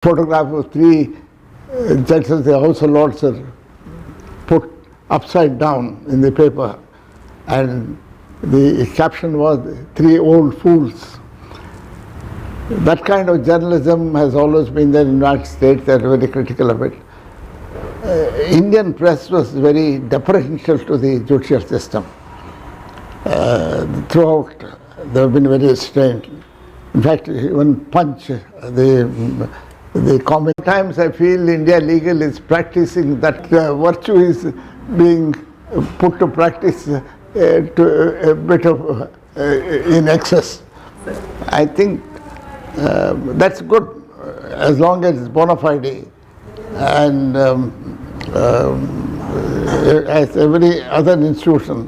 photograph of three judges of the House of Lords are put upside down in the paper, and the caption was "Three Old Fools." That kind of journalism has always been there in the United States. They are very critical of it. Indian press was very deferential to the judicial system. Throughout, they have been very restrained. In fact, even Punch, the comment. Sometimes I feel India legal is practicing that virtue is being put to practice to a bit of in excess. I think that's good as long as it's bona fide, and as every other institution,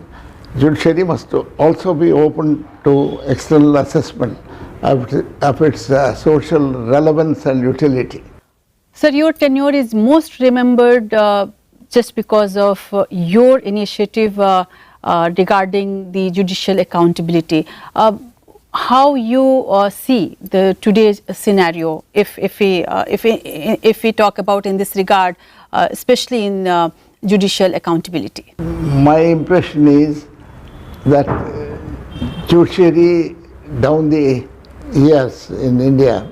judiciary must also be open to external assessment of its social relevance and utility. Sir, your tenure is most remembered just because of your initiative regarding the judicial accountability. How you see the today's scenario, if we talk about in this regard, especially in judicial accountability? My impression is that judiciary down the years in India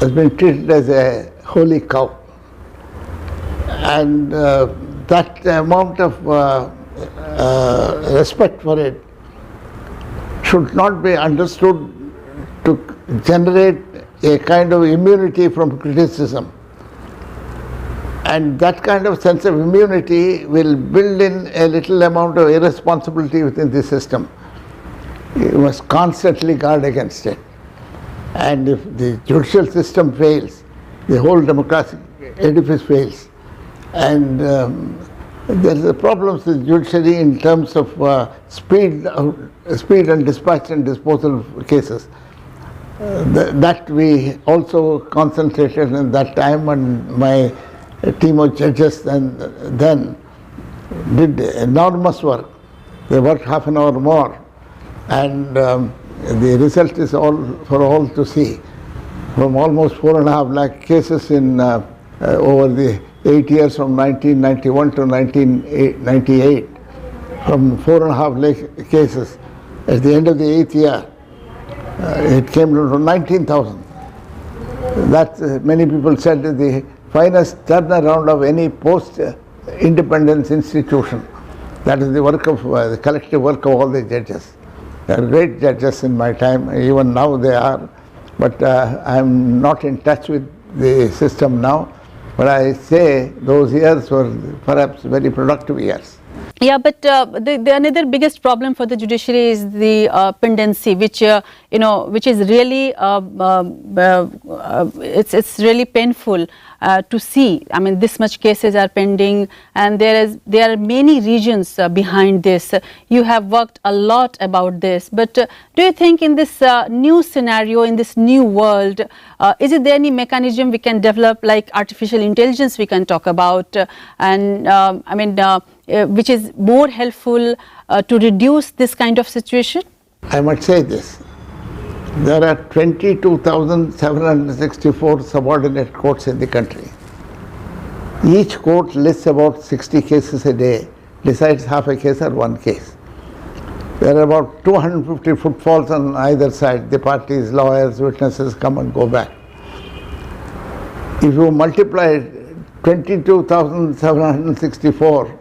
has been treated as a holy cow, and that amount of respect for it should not be understood to generate a kind of immunity from criticism. And that kind of sense of immunity will build in a little amount of irresponsibility within the system. You must constantly guard against it. And if the judicial system fails, the whole democratic edifice fails. And there are problems with judiciary in terms of speed and dispatch and disposal of cases. That we also concentrated in that time, and my team of judges then did enormous work. They worked half an hour more, and the result is for all to see. From almost 4.5 lakh cases in over the 8 years from 1991 to 1998, from 4.5 lakh cases, at the end of the 8th year, it came to 19,000. That many people said is the finest turnaround of any post-independence institution. That is the work of the collective work of all the judges. They are great judges in my time, even now they are, but I am not in touch with the system now. But I say those years were perhaps very productive years. Yeah, but the another biggest problem for the judiciary is the pendency, which which is really it's really painful to see. I mean, this much cases are pending, and there are many reasons behind this. You have worked a lot about this, but do you think in this new scenario, in this new world, is it there any mechanism we can develop, like artificial intelligence we can talk about, and I mean, which is more helpful to reduce this kind of situation? I might say this. There are 22,764 subordinate courts in the country. Each court lists about 60 cases a day, decides half a case or one case. There are about 250 footfalls on either side. The parties, lawyers, witnesses come and go back. If you multiply 22,764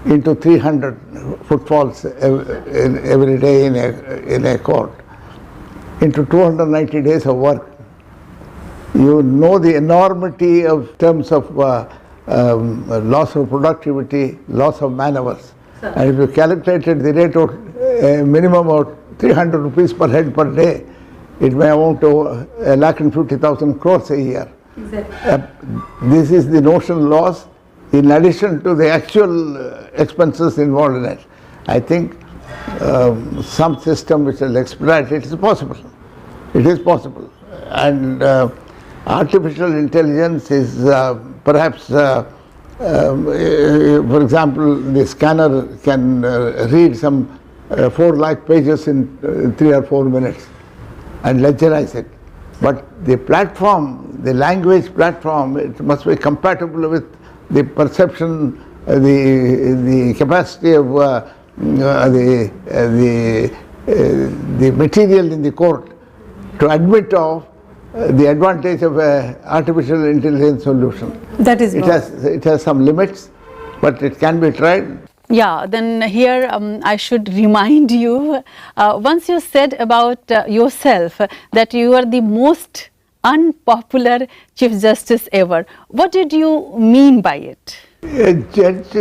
into 300 footfalls every day in a court, into 290 days of work, you know the enormity of terms of loss of productivity, loss of man-hours. And if you calculated the rate of a minimum of 300 rupees per head per day, it may amount to 1,50,000 crores a year. Exactly. This is the notional loss in addition to the actual expenses involved in it. I think some system which will expedite it is possible. It is possible. And artificial intelligence is perhaps, for example, the scanner can read some 4 lakh pages in 3 or 4 minutes and ledgerize it. But the platform, the language platform, it must be compatible with the perception, the capacity of the material in the court to admit of the advantage of an artificial intelligence solution. That is it has some limits, but it can be tried. Yeah, then here I should remind you, once you said about yourself that you are the most unpopular Chief Justice ever. What did you mean by it? A judge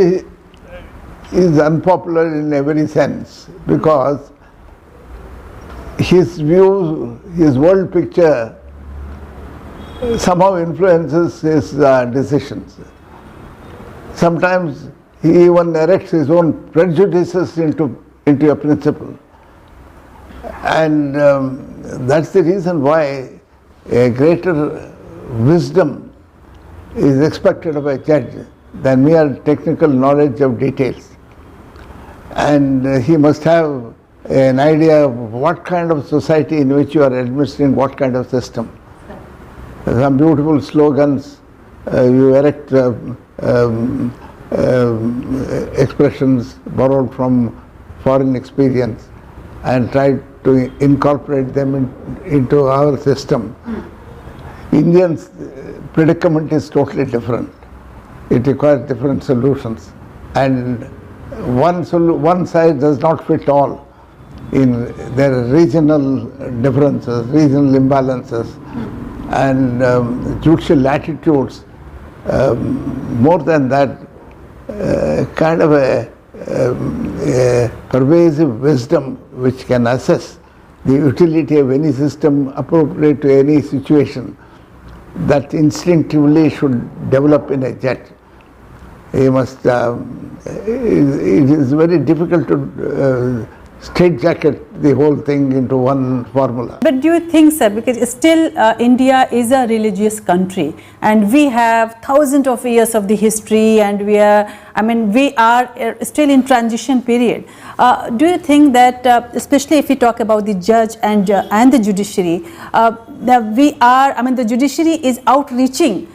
is unpopular in every sense because his view, his world picture somehow influences his decisions. Sometimes he even erects his own prejudices into a principle. And that's the reason why a greater wisdom is expected of a judge than mere technical knowledge of details. And he must have an idea of what kind of society in which you are administering what kind of system. Some beautiful slogans, you erect expressions borrowed from foreign experience and try to incorporate them into our system. Indians' predicament is totally different. It requires different solutions, and one size does not fit all. There are regional differences, regional imbalances, and judicial latitudes. More than that, kind of a pervasive wisdom which can assess the utility of any system appropriate to any situation, that instinctively should develop in a judge. He must, it is very difficult to straitjacket the whole thing into one formula. But do you think, sir, because still India is a religious country and we have thousands of years of the history, and we are still in transition period. Do you think that, especially if we talk about the judge and the judiciary, the judiciary is outreaching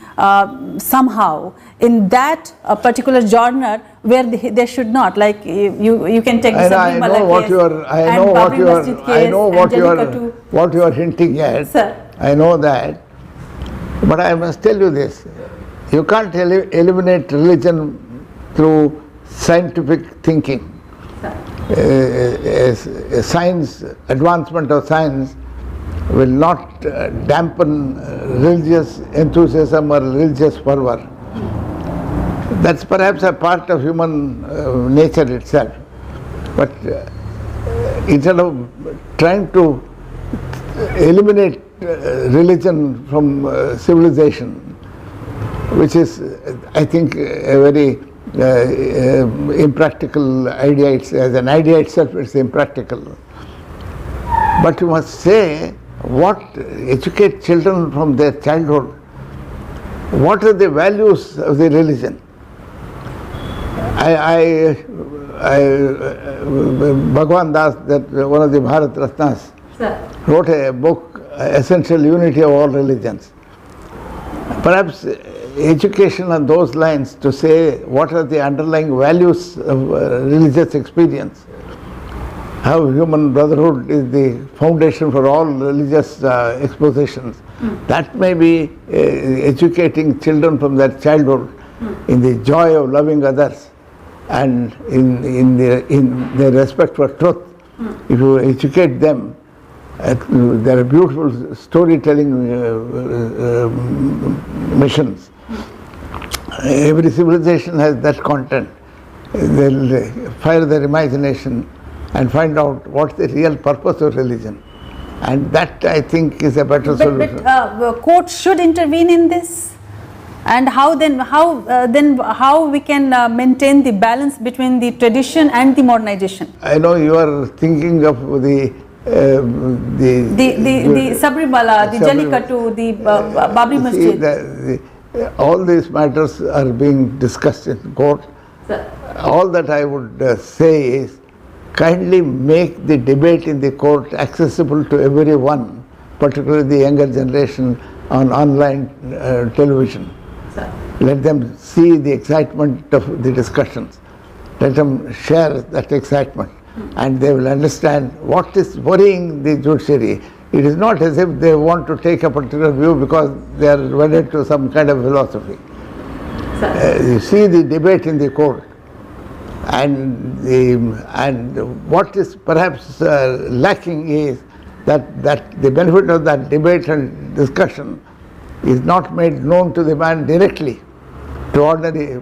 somehow in that particular genre where they should not, like you can take the Sabrimala case, what you are hinting at. Sir. I know that, but I must tell you this: you can't eliminate religion through scientific thinking. Science, advancement of science will not dampen religious enthusiasm or religious fervor. That's perhaps a part of human nature itself. But instead of trying to eliminate religion from civilization, which is, I think, a very impractical idea. As an idea itself, it's impractical. But you must say, educate children from their childhood. What are the values of the religion? Bhagwan Das, that one of the Bharat Ratnas, wrote a book, Essential Unity of All Religions. Perhaps education on those lines to say what are the underlying values of religious experience, how human brotherhood is the foundation for all religious expositions. That may be educating children from their childhood in the joy of loving others and in their respect for truth. If you educate them, there are beautiful storytelling missions. Every civilization has that content. They'll fire their imagination and find out what's the real purpose of religion. And that, I think, is a better solution. But courts should intervene in this? And how we can maintain the balance between the tradition and the modernization? I know you are thinking of the Sabrimala, the Jallikattu, the Babri Masjid. All these matters are being discussed in court. Sir. All that I would say is, kindly make the debate in the court accessible to everyone particularly the younger generation, on online television. Let them see the excitement of the discussions. Let them share that excitement, and they will understand what is worrying the judiciary. It is not as if they want to take a particular view because they are wedded to some kind of philosophy. You see the debate in the court, and what is perhaps lacking is that the benefit of that debate and discussion is not made known to the man directly, to ordinary.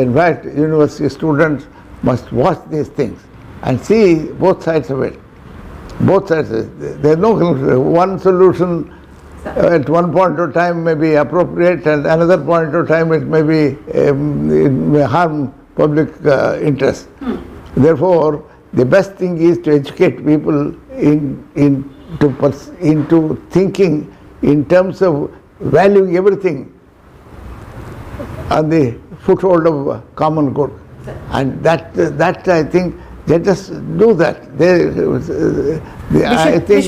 In fact, university students must watch these things and see both sides of it. Both sides. There is no one solution at one point of time may be appropriate, and another point of time it may harm public interest. Therefore, the best thing is to educate people into thinking in terms of valuing everything on the foothold of common good, and that I think let us do that. I think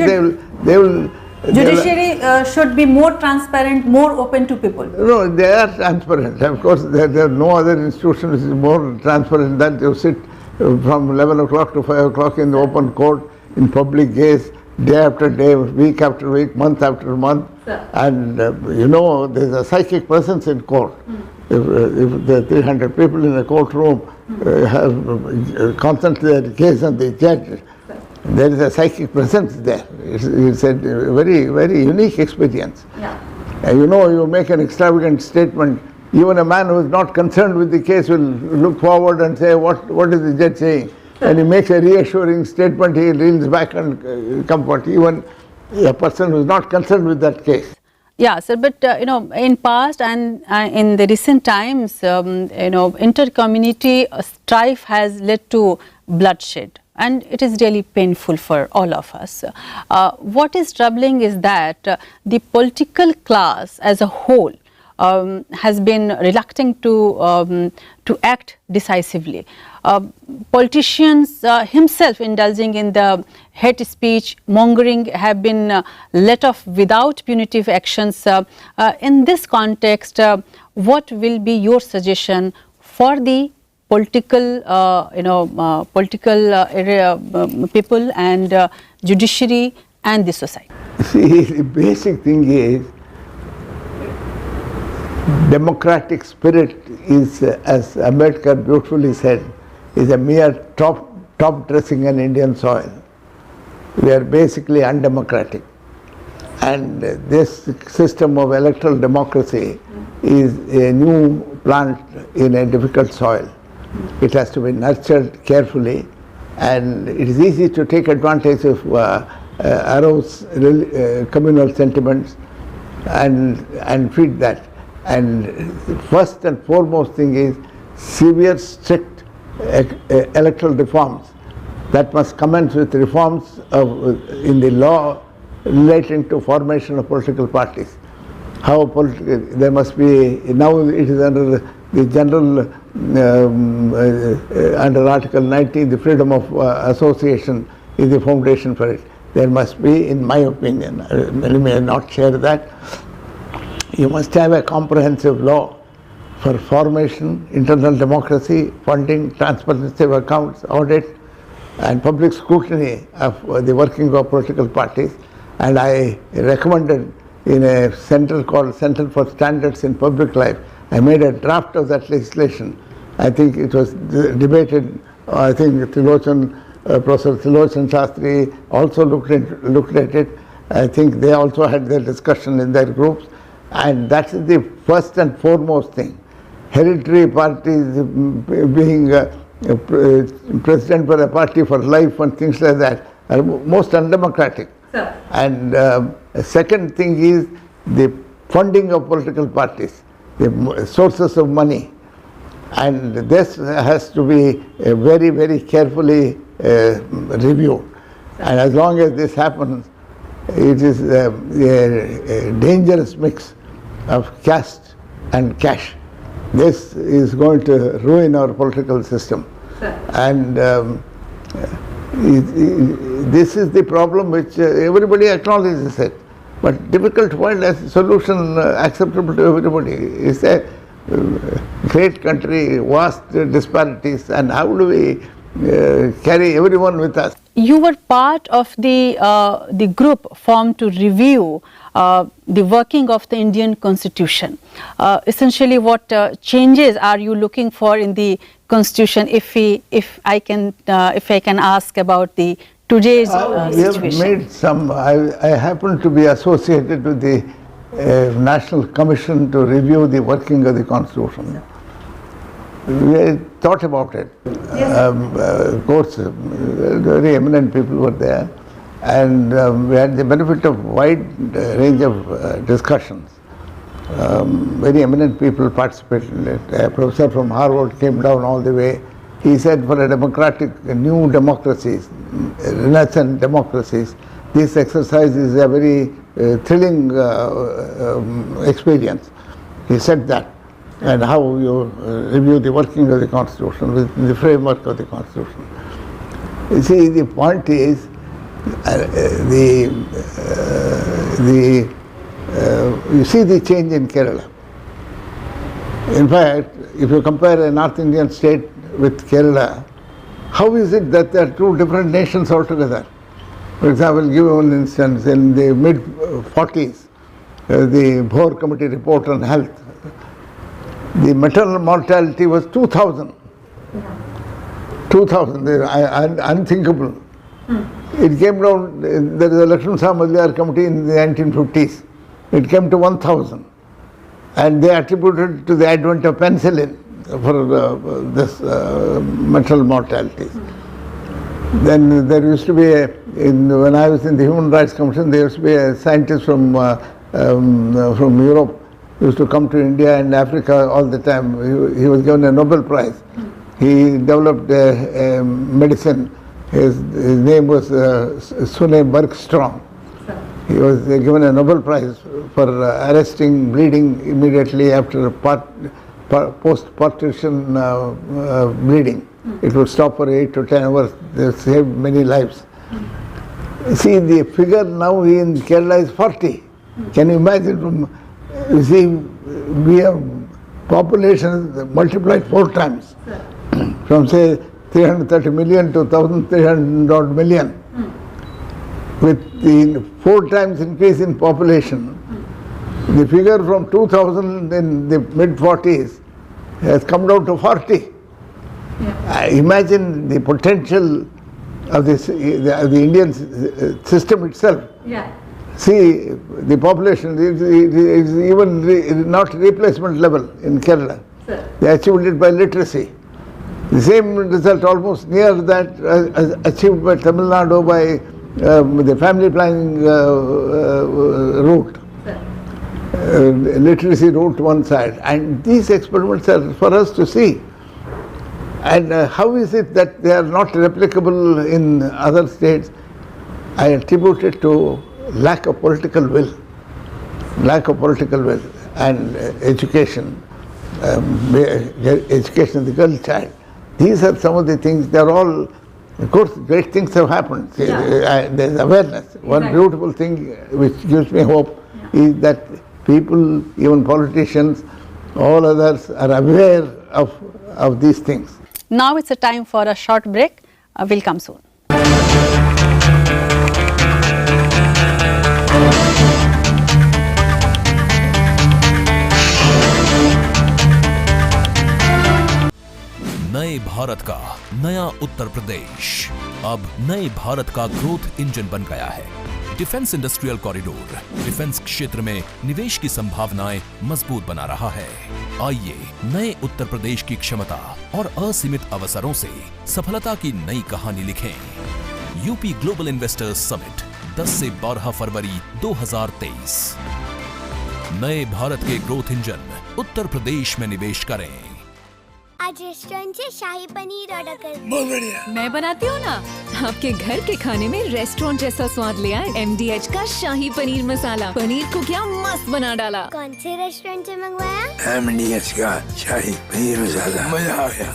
they will. Judiciary should be more transparent, more open to people. No, they are transparent. Of course, there are no other institution which is more transparent than you sit from 11 o'clock to 5 o'clock in the open court, in public gaze, day after day, week after week, month after month. And there's a psychic presence in court. If there are 300 people in a courtroom have concentrated their gaze on the judge, there is a psychic presence there. It's a very, very unique experience. You make an extravagant statement, even a man who is not concerned with the case will look forward and say, what is the judge saying? And he makes a reassuring statement, he leans back and comfort, even a person who is not concerned with that case. Yeah, sir, but in past and in the recent times, inter-community strife has led to bloodshed, and it is really painful for all of us. What is troubling is that the political class as a whole has been reluctant to act decisively. Politicians himself indulging in the hate speech, mongering have been let off without punitive actions. In this context, what will be your suggestion for the political, people and judiciary and the society? See, the basic thing is democratic spirit is, as Ambedkar beautifully said, is a mere top dressing on Indian soil. We are basically undemocratic, and this system of electoral democracy is a new plant in a difficult soil. It has to be nurtured carefully, and it is easy to take advantage of arouse communal sentiments and feed that. And first and foremost thing is severe, strict electoral reforms that must commence with reforms in the law relating to formation of political parties. There must be, now it is under the general, under Article 19, the freedom of association is the foundation for it. There must be, in my opinion, many may not share that, you must have a comprehensive law for formation, internal democracy, funding, transparency of accounts, audit, and public scrutiny of the working of political parties. And I recommended in a center called Center for Standards in Public Life, I made a draft of that legislation. I think it was debated, I think Professor Tilochan Shastri also looked at it. I think they also had their discussion in their groups. And that's the first and foremost thing. Hereditary parties being president for a party for life and things like that are most undemocratic. Sir. And second thing is the funding of political parties, the sources of money. And this has to be very, very carefully reviewed. And as long as this happens, it is a dangerous mix of caste and cash. This is going to ruin our political system. And this is the problem which everybody acknowledges it. but difficult to find a solution acceptable to everybody. It's a great country, vast disparities, and how do we carry everyone with us? You were part of the group formed to review the working of the Indian Constitution. Essentially, what changes are you looking for in the Constitution? If I can ask about the today's We have situation. made some. I happen to be associated with the National Commission to review the working of the Constitution. We thought about it. Of course, very eminent people were there, and we had the benefit of wide range of discussions. Very eminent people participated in it. A professor from Harvard came down all the way. He said for a democratic, new democracies, renaissance democracies, this exercise is a very thrilling experience. He said that. And how you review the working of the Constitution within the framework of the Constitution. You see, the point is, you see the change in Kerala. In fact, if you compare a North Indian state with Kerala, how is it that they are two different nations altogether? For example, give you one instance, in the mid-40s, the Boer Committee report on health, the maternal mortality was 2,000. 2,000, unthinkable. It came down, there is a Lakshman Samadhyar committee in the 1950s. It came to 1,000. And they attributed to the advent of penicillin for this maternal mortality. Then there used to be, when I was in the Human Rights Commission, there used to be a scientist from Europe used to come to India and Africa all the time. He was given a Nobel Prize. He developed a medicine. His name was Sune Bergstrom. He was given a Nobel Prize for arresting bleeding immediately after post-partition bleeding. It would stop for 8 to 10 hours. They saved many lives. See, the figure now in Kerala is 40. Can you imagine? You see, we have population multiplied 4 times, from say 330 million to 1,300 odd million. With the 4 times increase in population, the figure from 2,000 in the mid-40s has come down to 40. Imagine the potential of the Indian system itself. Yeah. See, the population is even not replacement level in Kerala. Sir. They achieved it by literacy. The same result almost near that achieved by Tamil Nadu by the family planning route. Literacy route one side. And these experiments are for us to see. And how is it that they are not replicable in other states? I attribute it to lack of political will and education, education of the girl child. These are some of the things. They are all, of course, great things have happened. Yeah. There's awareness. One beautiful thing which gives me hope is that people, even politicians, all others are aware of these things. Now it's a time for a short break. We'll come soon. नए भारत का नया उत्तर प्रदेश अब नए भारत का growth engine बन गया है। Defence industrial corridor defence क्षेत्र में निवेश की संभावनाएं मजबूत बना रहा है। आइए नए उत्तर प्रदेश की क्षमता और असीमित अवसरों से सफलता की नई कहानी लिखें। यूपी ग्लोबल इन्वेस्टर्स समिट 10 से 12 फरवरी 2023। नए भारत के ग्रोथ इंजन उत्तर प्रदेश में निवेश करें। आज रेस्टोरेंट से शाही पनीर ऑर्डर कर। बहुत बढ़िया। मैं बनाती हूँ ना। आपके घर के खाने में रेस्टोरेंट जैसा स्वाद ले आए। MDH का शाही पनीर मसाला, पनीर को क्या मस्त बना डाला। कौन से रेस्टोरेंट से मंगवाया? MDH का शाही पनीर मसाला, मजा आ गया।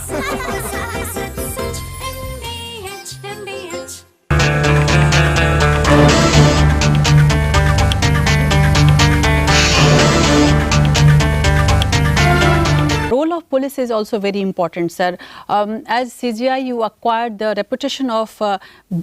police is also very important, sir. As CGI, you acquired the reputation of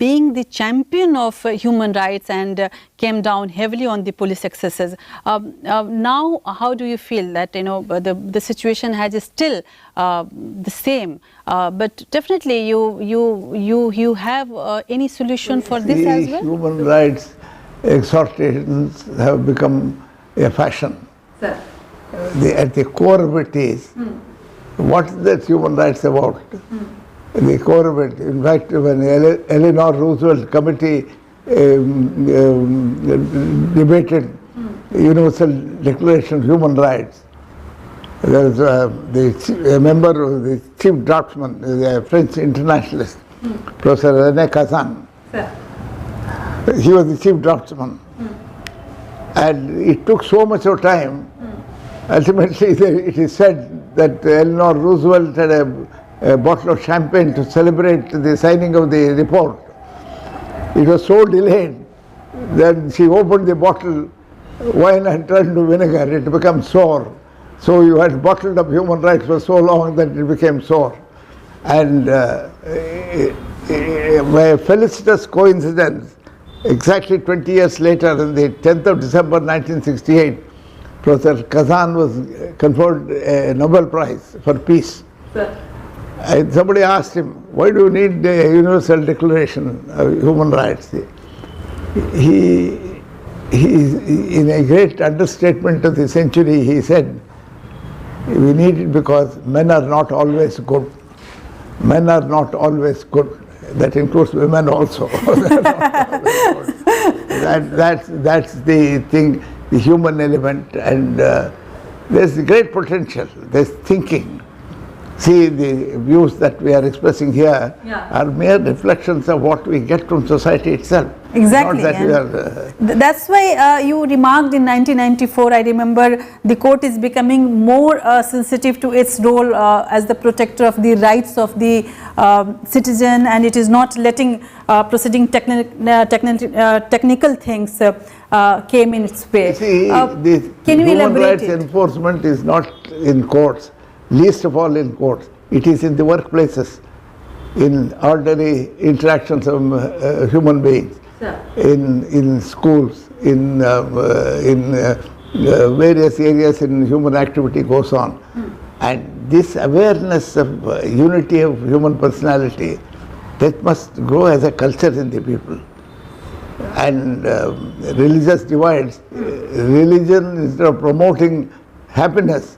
being the champion of human rights and came down heavily on the police excesses. Now, how do you feel that the situation has still the same? But definitely, you have any solution for this as well? Human rights exhortations have become a fashion. Sir. At the core of it is, what is that human rights about? The core of it, in fact, when Eleanor Roosevelt committee debated Universal Declaration of Human Rights, there was a member of the chief draftsman, a French internationalist, Professor René Cassin. Sir. He was the chief draftsman. And it took so much of time. Ultimately, it is said that Eleanor Roosevelt had a bottle of champagne to celebrate the signing of the report. It was so delayed that she opened the bottle, wine had turned to vinegar, it became sour. So you had bottled up human rights for so long that it became sour. And by a felicitous coincidence, exactly 20 years later, on the 10th of December 1968, Professor Kazan was conferred a Nobel Prize for Peace. Sir. And somebody asked him, why do you need a Universal Declaration of Human Rights? He in a great understatement of the century, he said, we need it because men are not always good. Men are not always good. That includes women also. That's the thing, the human element, and there's great potential. There's thinking. See, the views that we are expressing here are mere reflections of what we get from society itself. Exactly. Not that we are, that's why you remarked in 1994, I remember, the court is becoming more sensitive to its role as the protector of the rights of the citizen, and it is not letting proceeding technical things came in its way. see, the can you human elaborate rights it? enforcement is not in courts, least of all in courts. It is in the workplaces, in ordinary interactions of human beings. In schools, in various areas in human activity goes on. And this awareness of unity of human personality, that must grow as a culture in the people. And religious divides, religion, instead of promoting happiness,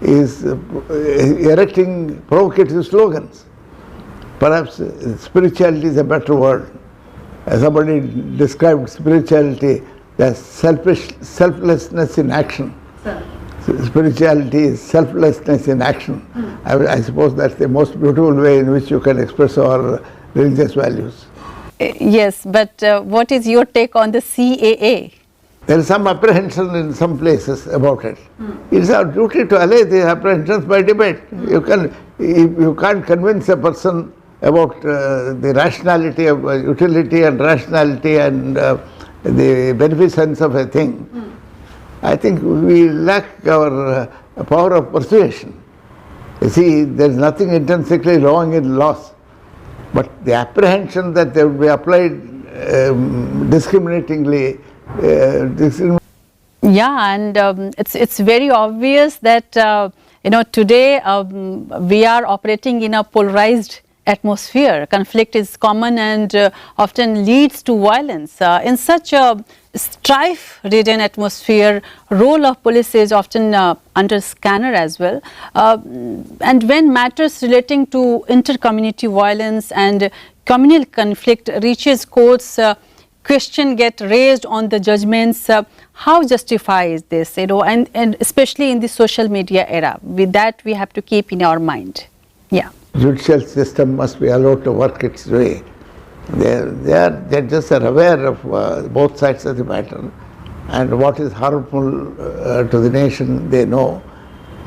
is erecting provocative slogans. Perhaps spirituality is a better word. Somebody described spirituality as selflessness in action. Spirituality is selflessness in action. I suppose that's the most beautiful way in which you can express our religious values. Yes, but what is your take on the CAA? There is some apprehension in some places about it. It is our duty to allay the apprehensions by debate. You can't convince a person about the rationality of utility and rationality and the beneficence of a thing. I think we lack our power of persuasion. You see, there is nothing intrinsically wrong in laws, but the apprehension that they will be applied discriminatingly. Yeah, and it's very obvious that today we are operating in a polarized atmosphere. Conflict is common and often leads to violence. In such a strife-ridden atmosphere, role of police is often under scanner as well. And when matters relating to inter-community violence and communal conflict reaches courts, question get raised on the judgments. How justifies this? And especially in the social media era. With that, we have to keep in our mind. Yeah. Judicial system must be allowed to work its way. They just are aware of both sides of the matter, and what is harmful to the nation they know.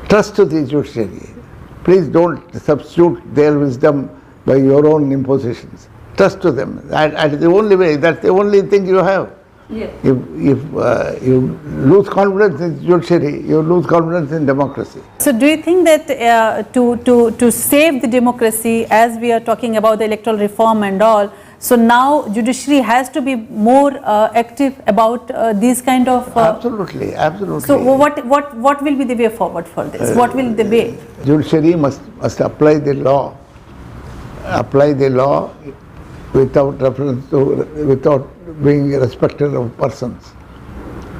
Trust to the judiciary. Please don't substitute their wisdom by your own impositions. Trust to them. That's the only way. That's the only thing you have. Yes. If you lose confidence in judiciary, you lose confidence in democracy. So do you think that to save the democracy, as we are talking about the electoral reform and all, so now judiciary has to be more active about these kind of... Absolutely, absolutely. So what will be the way forward for this? What will the way? Judiciary must apply the law. Apply the law without reference to, without being a respecter of persons.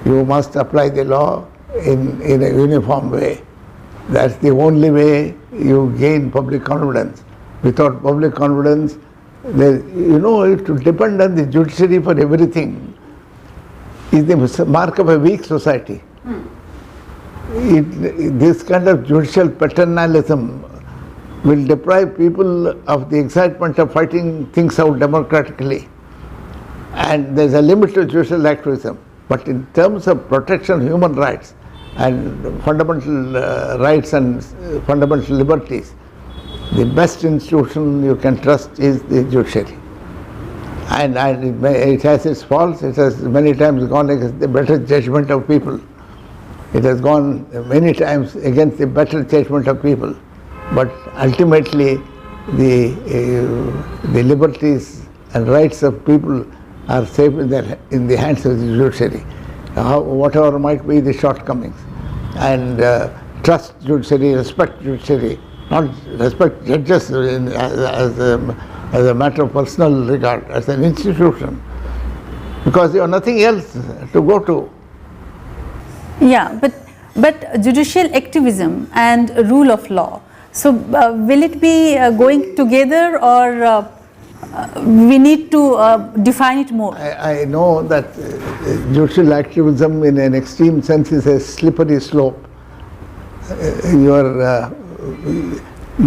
You must apply the law in a uniform way. That's the only way you gain public confidence. Without public confidence, to depend on the judiciary for everything is the mark of a weak society. This kind of judicial paternalism will deprive people of the excitement of fighting things out democratically. And there's a limit to judicial activism. But in terms of protection of human rights and fundamental rights and fundamental liberties, the best institution you can trust is the judiciary. And it has its faults. It has many times gone against the better judgment of people. It has gone many times against the better judgment of people. But ultimately, the liberties and rights of people are safe in the hands of the judiciary, whatever might be the shortcomings. And trust judiciary, respect judiciary, not respect judges as a matter of personal regard, as an institution, because you have nothing else to go to. Yeah, but judicial activism and rule of law, so will it be going together, or we need to define it more? I know that judicial activism in an extreme sense is a slippery slope. You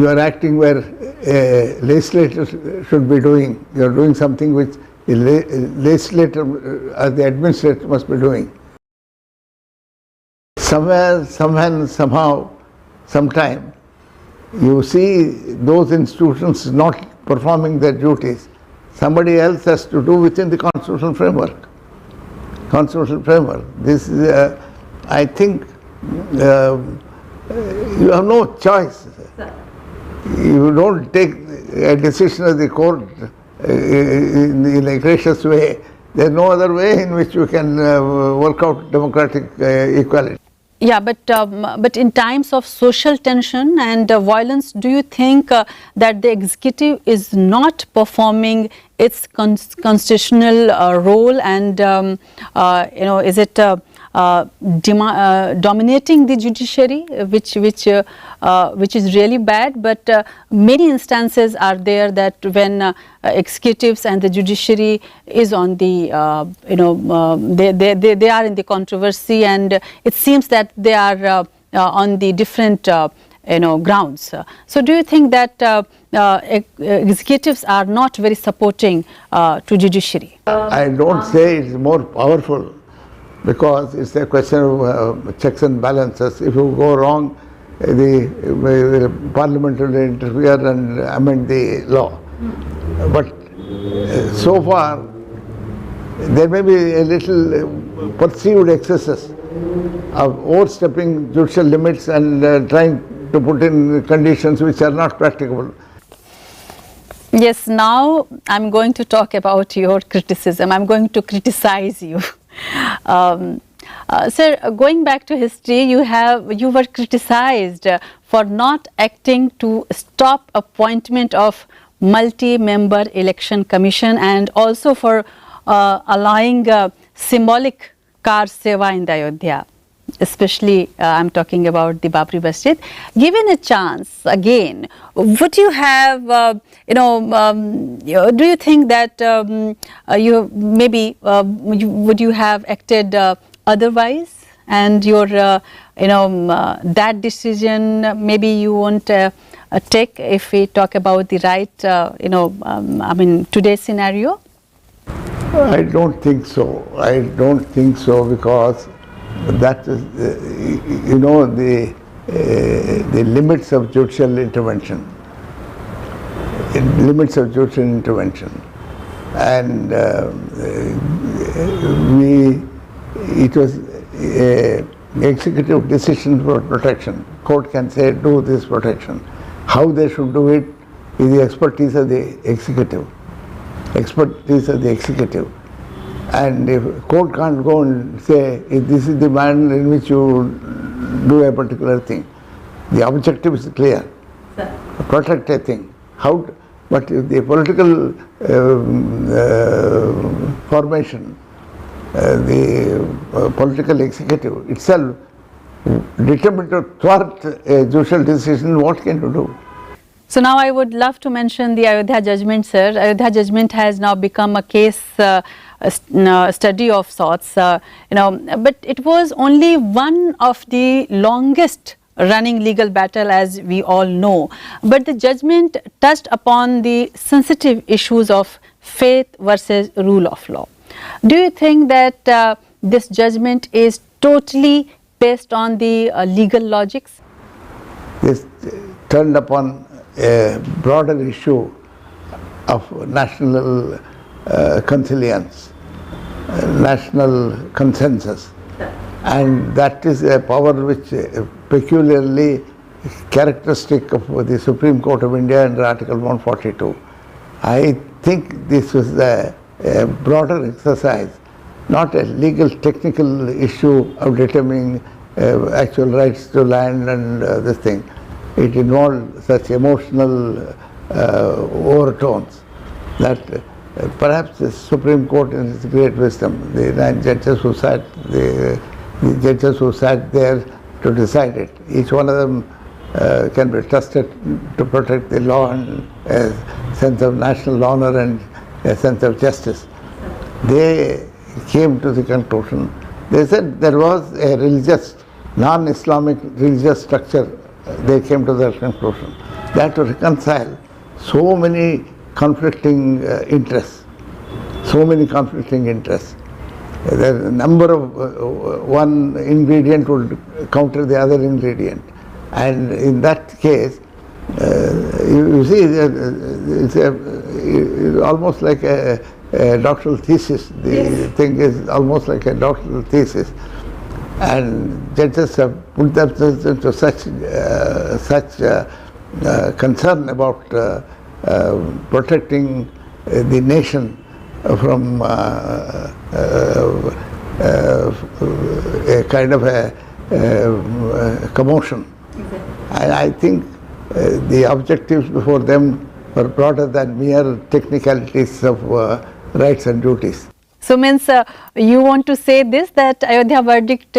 are acting where a legislator should be doing. You are doing something which the legislator as the administrator must be doing. Somewhere, somehow, sometime, you see those institutions not performing their duties. Somebody else has to do within the constitutional framework. This is, I think, you have no choice. You don't take a decision of the court in a gracious way. There's no other way in which you can work out democratic equality. Yeah, but in times of social tension and violence, do you think that the executive is not performing its constitutional role, and is it dominating the judiciary, which is really bad? But many instances are there that when executives and the judiciary is on the they are in the controversy, and it seems that they are on the different grounds. So do you think that executives are not very supporting to judiciary? I don't say it's more powerful, because it's a question of checks and balances. If you go wrong, the parliament will interfere and amend the law. But so far, there may be a little perceived excesses of overstepping judicial limits and trying to put in conditions which are not practicable. Yes, now I'm going to talk about your criticism. I'm going to criticize you. Sir, going back to history, you were criticized for not acting to stop appointment of multi-member election commission, and also for allowing symbolic car seva in the Ayodhya. Especially I'm talking about the Babri Masjid. Given a chance again, would you have, do you think that you maybe would you have acted otherwise, and your that decision maybe you won't take if we talk about the right today's scenario? I don't think so. Because that is, the limits of judicial intervention. And it was executive decision for protection. Court can say do this protection. How they should do it is the expertise of the executive. And if court can't go and say this is the manner in which you do a particular thing, the objective is clear. Protect a thing. But if the political formation, the political executive itself determined to thwart a judicial decision, what can you do? So now I would love to mention the Ayodhya judgment, sir. Ayodhya judgment has now become a case study of sorts, but it was only one of the longest running legal battle, as we all know. But the judgment touched upon the sensitive issues of faith versus rule of law. Do you think that this judgment is totally based on the legal logics? This turned upon a broader issue of national consilience, national consensus. And that is a power which peculiarly characteristic of the Supreme Court of India under Article 142. I think this was a broader exercise, not a legal technical issue of determining actual rights to land and this thing. It involved such emotional overtones that perhaps the Supreme Court in its great wisdom, the 9 judges who sat, the judges who sat there to decide it, each one of them can be trusted to protect the law and a sense of national honor and a sense of justice. They came to the conclusion, they said there was a religious, non-Islamic religious structure. They came to that conclusion. That to reconcile so many conflicting interests. There are a number of one ingredient would counter the other ingredient, and in that case, you see, it's almost like a doctoral thesis. The thing is almost like a doctoral thesis, and judges have put themselves into such concern about protecting the nation from a kind of a commotion. And I think the objectives before them were broader than mere technicalities of rights and duties. So means you want to say this, that Ayodhya verdict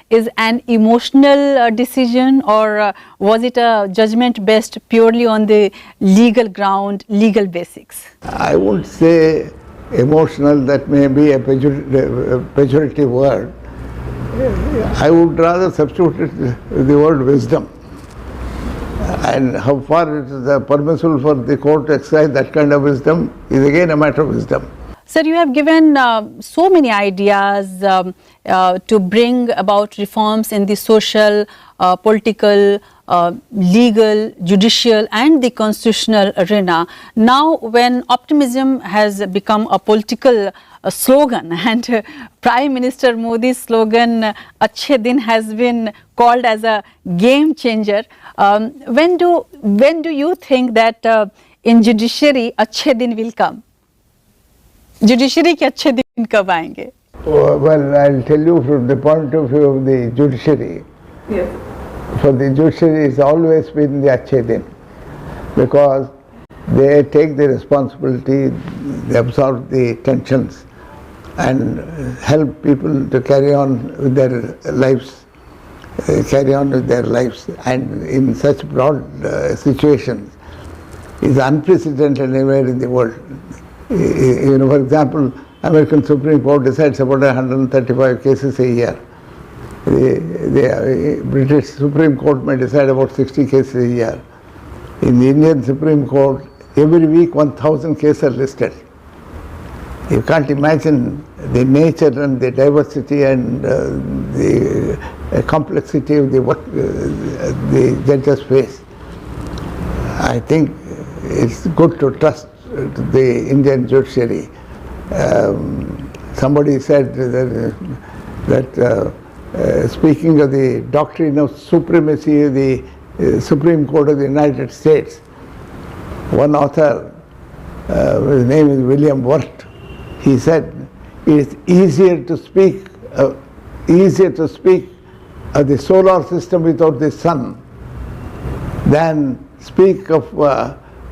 is an emotional decision, or was it a judgment based purely on the legal ground, legal basics? I won't say emotional, that may be a pejorative word. I would rather substitute the word wisdom. And how far it is permissible for the court to exercise that kind of wisdom is again a matter of wisdom. Sir, you have given so many ideas to bring about reforms in the social, political, legal, judicial and the constitutional arena. Now when optimism has become a political slogan, and Prime Minister Modi's slogan "Achhe Din" has been called as a game changer, when do you think that in judiciary Achhe Din will come? Judiciary के अच्छे दिन कब आएंगे? Well, I'll tell you from the point of view of the judiciary. Yes. For the judiciary, it's always been the अच्छे दिन, because they take the responsibility, they absorb the tensions, and help people to carry on with their lives, and in such broad situations, is unprecedented anywhere in the world. You know, for example, American Supreme Court decides about 135 cases a year. The British Supreme Court may decide about 60 cases a year. In the Indian Supreme Court, every week 1,000 cases are listed. You can't imagine the nature and the diversity and the complexity of what the judges face. I think it's good to trust the Indian judiciary. somebody said that speaking of the doctrine of supremacy of the Supreme Court of the United States, one author, his name is William Wirt, he said it is easier to speak of the solar system without the sun than speak of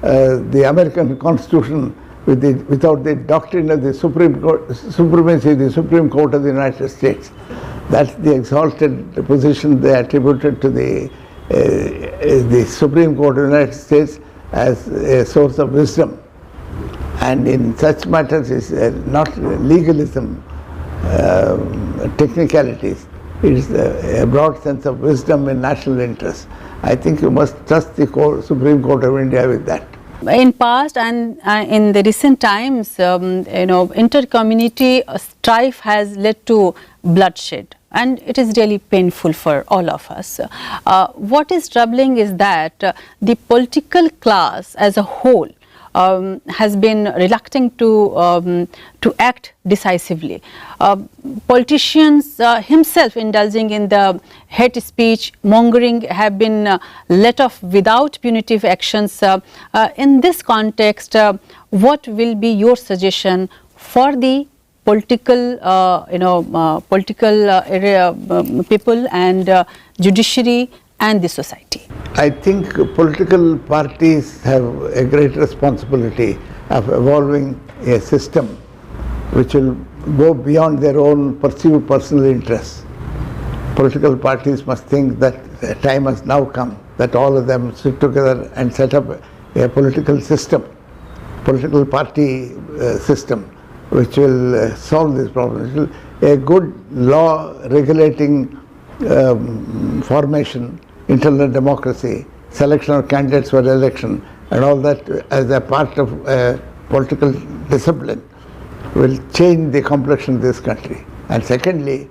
the American Constitution without the doctrine of the supremacy of the Supreme Court of the United States. That's the exalted position they attributed to the Supreme Court of the United States as a source of wisdom. And in such matters it's not legalism, technicalities. It is a broad sense of wisdom and national interest. I think you must trust the Supreme Court of India with that. In past and in the recent times, inter-community strife has led to bloodshed, and it is really painful for all of us. What is troubling is that the political class as a whole has been reluctant to act decisively. Politicians himself indulging in the hate speech, mongering have been let off without punitive actions. In this context, what will be your suggestion for the political, people and judiciary and the society? I think political parties have a great responsibility of evolving a system which will go beyond their own perceived personal interests. Political parties must think that the time has now come that all of them sit together and set up a political system, political party system, which will solve this problem. A good law regulating formation, internal democracy, selection of candidates for election, and all that as a part of political discipline will change the complexion of this country. And secondly,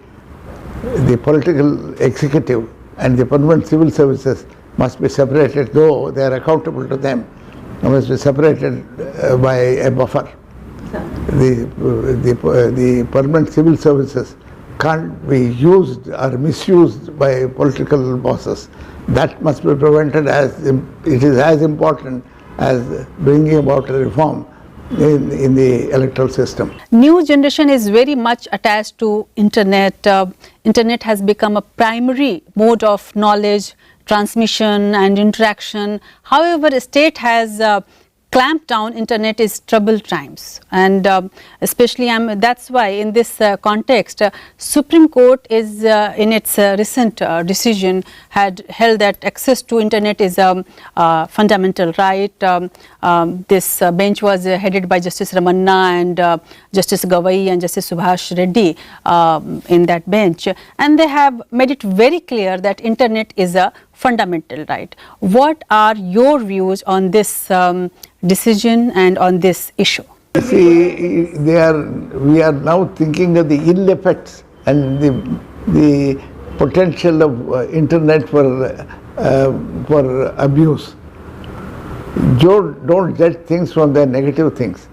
the political executive and the permanent civil services must be separated, though they are accountable to them, must be separated by a buffer. The permanent civil services can't be used or misused by political bosses. That must be prevented, as it is as important as bringing about a reform in the electoral system. New generation is very much attached to internet. Internet has become a primary mode of knowledge transmission and interaction. However, the state has clamped down internet is troubled times, and especially that's why in this context Supreme Court is in its recent decision had held that access to internet is a fundamental right. This bench was headed by Justice Ramanna and Justice Gawai and Justice Subhash Reddy in that bench, and they have made it very clear that internet is a fundamental right. What are your views on this decision and on this issue? See, we are now thinking of the ill effects and the potential of internet for abuse. Don't judge things from their negative things.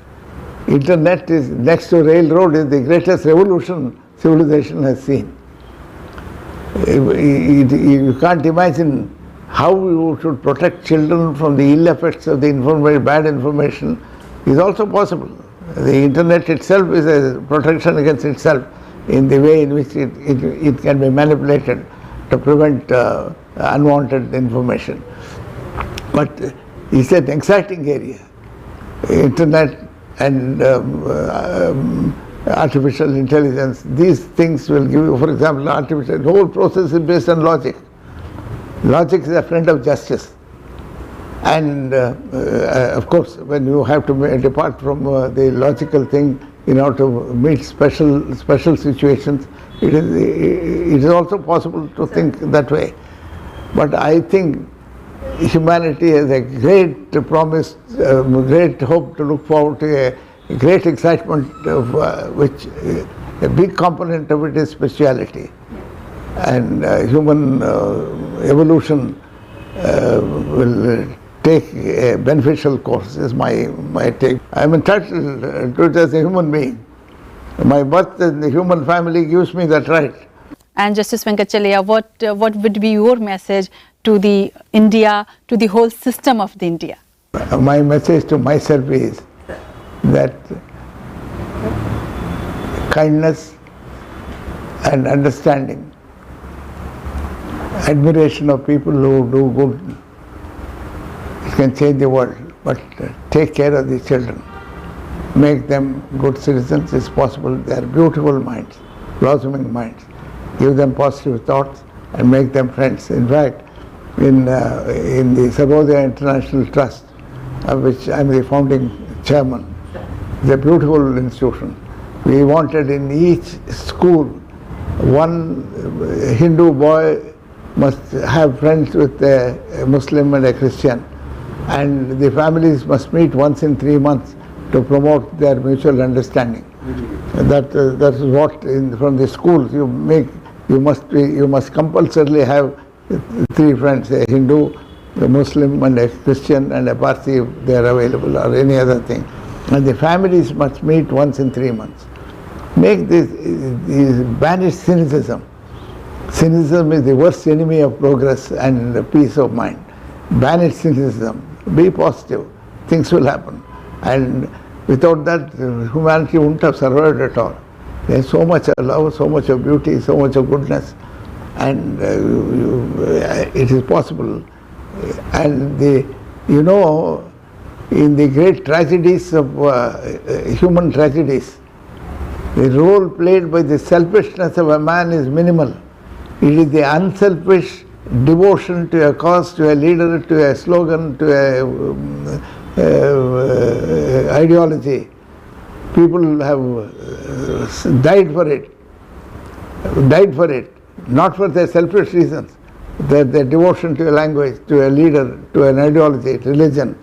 Internet is next to railroad is the greatest revolution civilization has seen. You can't imagine how you should protect children from the ill effects of the bad information is also possible. The internet itself is a protection against itself in the way in which it can be manipulated to prevent unwanted information. But it's an exciting area. Internet and artificial intelligence, these things will give you, for example, the whole process is based on logic. Logic is a friend of justice. And of course, when you have to depart from the logical thing in order to meet special situations, it is also possible to think that way. But I think humanity has a great promise, great hope to look forward to, a great excitement of which a big component of it is spirituality. And human evolution will take a beneficial course, is my take. I am entitled to it as a human being. My birth in the human family gives me that right. And Justice Venkatachalaya, what would be your message to the India, to the whole system of the India? My message to myself is that kindness and understanding, admiration of people who do good, it can change the world. But take care of the children. Make them good citizens is possible. They are beautiful minds, blossoming minds. Give them positive thoughts and make them friends. In fact, in the Sarvodaya International Trust, of which I am the founding chairman, it's a beautiful institution. We wanted in each school, one Hindu boy must have friends with a Muslim and a Christian, and the families must meet once in 3 months to promote their mutual understanding. That is what from the schools you must compulsorily have 3 friends, a Hindu, a Muslim and a Christian and a Parsi if they are available, or any other thing. And the families must meet once in 3 months. Make this banish cynicism. Cynicism is the worst enemy of progress and peace of mind. Banish cynicism. Be positive. Things will happen. And without that, humanity wouldn't have survived at all. There is so much love, so much of beauty, so much of goodness, and it is possible. And in the great tragedies of human tragedies, the role played by the selfishness of a man is minimal. It is the unselfish devotion to a cause, to a leader, to a slogan, to a ideology. People have died for it, not for their selfish reasons. Their devotion to a language, to a leader, to an ideology, religion,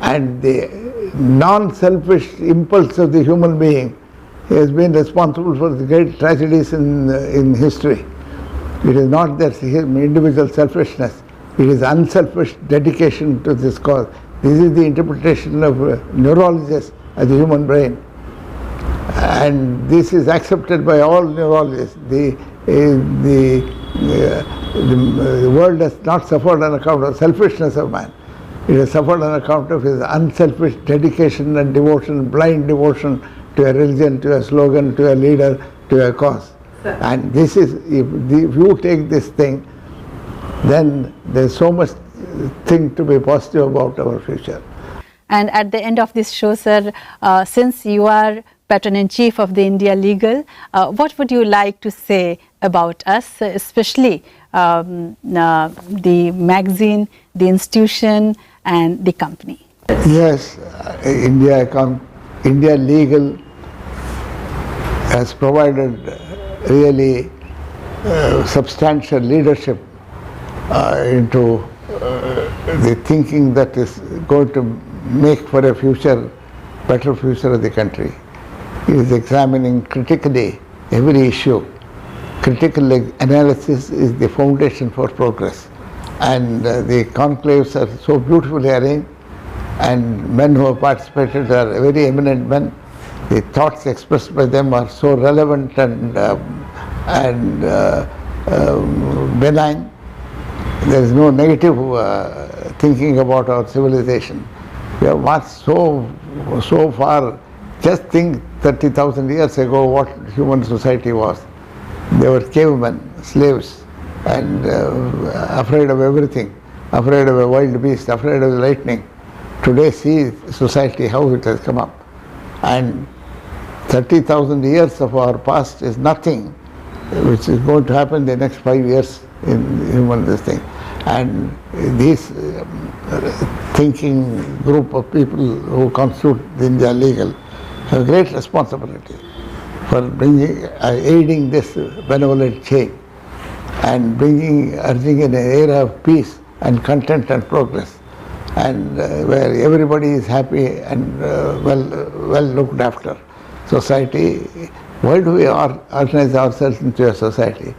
and the non-selfish impulse of the human being has been responsible for the great tragedies in history. It is not that individual selfishness, it is unselfish dedication to this cause. This is the interpretation of neurologists of the human brain. And this is accepted by all neurologists. The world has not suffered on account of selfishness of man. It has suffered on account of his unselfish dedication and devotion, blind devotion to a religion, to a slogan, to a leader, to a cause. And this is, if you take this thing, then there's so much thing to be positive about our future. And at the end of this show, sir, since you are Patron-in-Chief of the India Legal, what would you like to say about us, especially the magazine, the institution and the company? Yes, India Legal has provided really substantial leadership into the thinking that is going to make for a future, better future of the country. He is examining critically every issue. Critical analysis is the foundation for progress. And the conclaves are so beautifully arranged, and men who have participated are very eminent men. The thoughts expressed by them are so relevant and benign. There is no negative thinking about our civilization. We have marched so far. Just think 30,000 years ago what human society was. They were cavemen, slaves, and afraid of everything, afraid of a wild beast, afraid of lightning. Today see society, how it has come up. And 30,000 years of our past is nothing which is going to happen in the next 5 years in human this thing. And this thinking group of people who constitute the India Legal have great responsibility for aiding this benevolent change and urging in an era of peace and content and progress, and where everybody is happy and well looked after. Society, why do we organize ourselves into a society?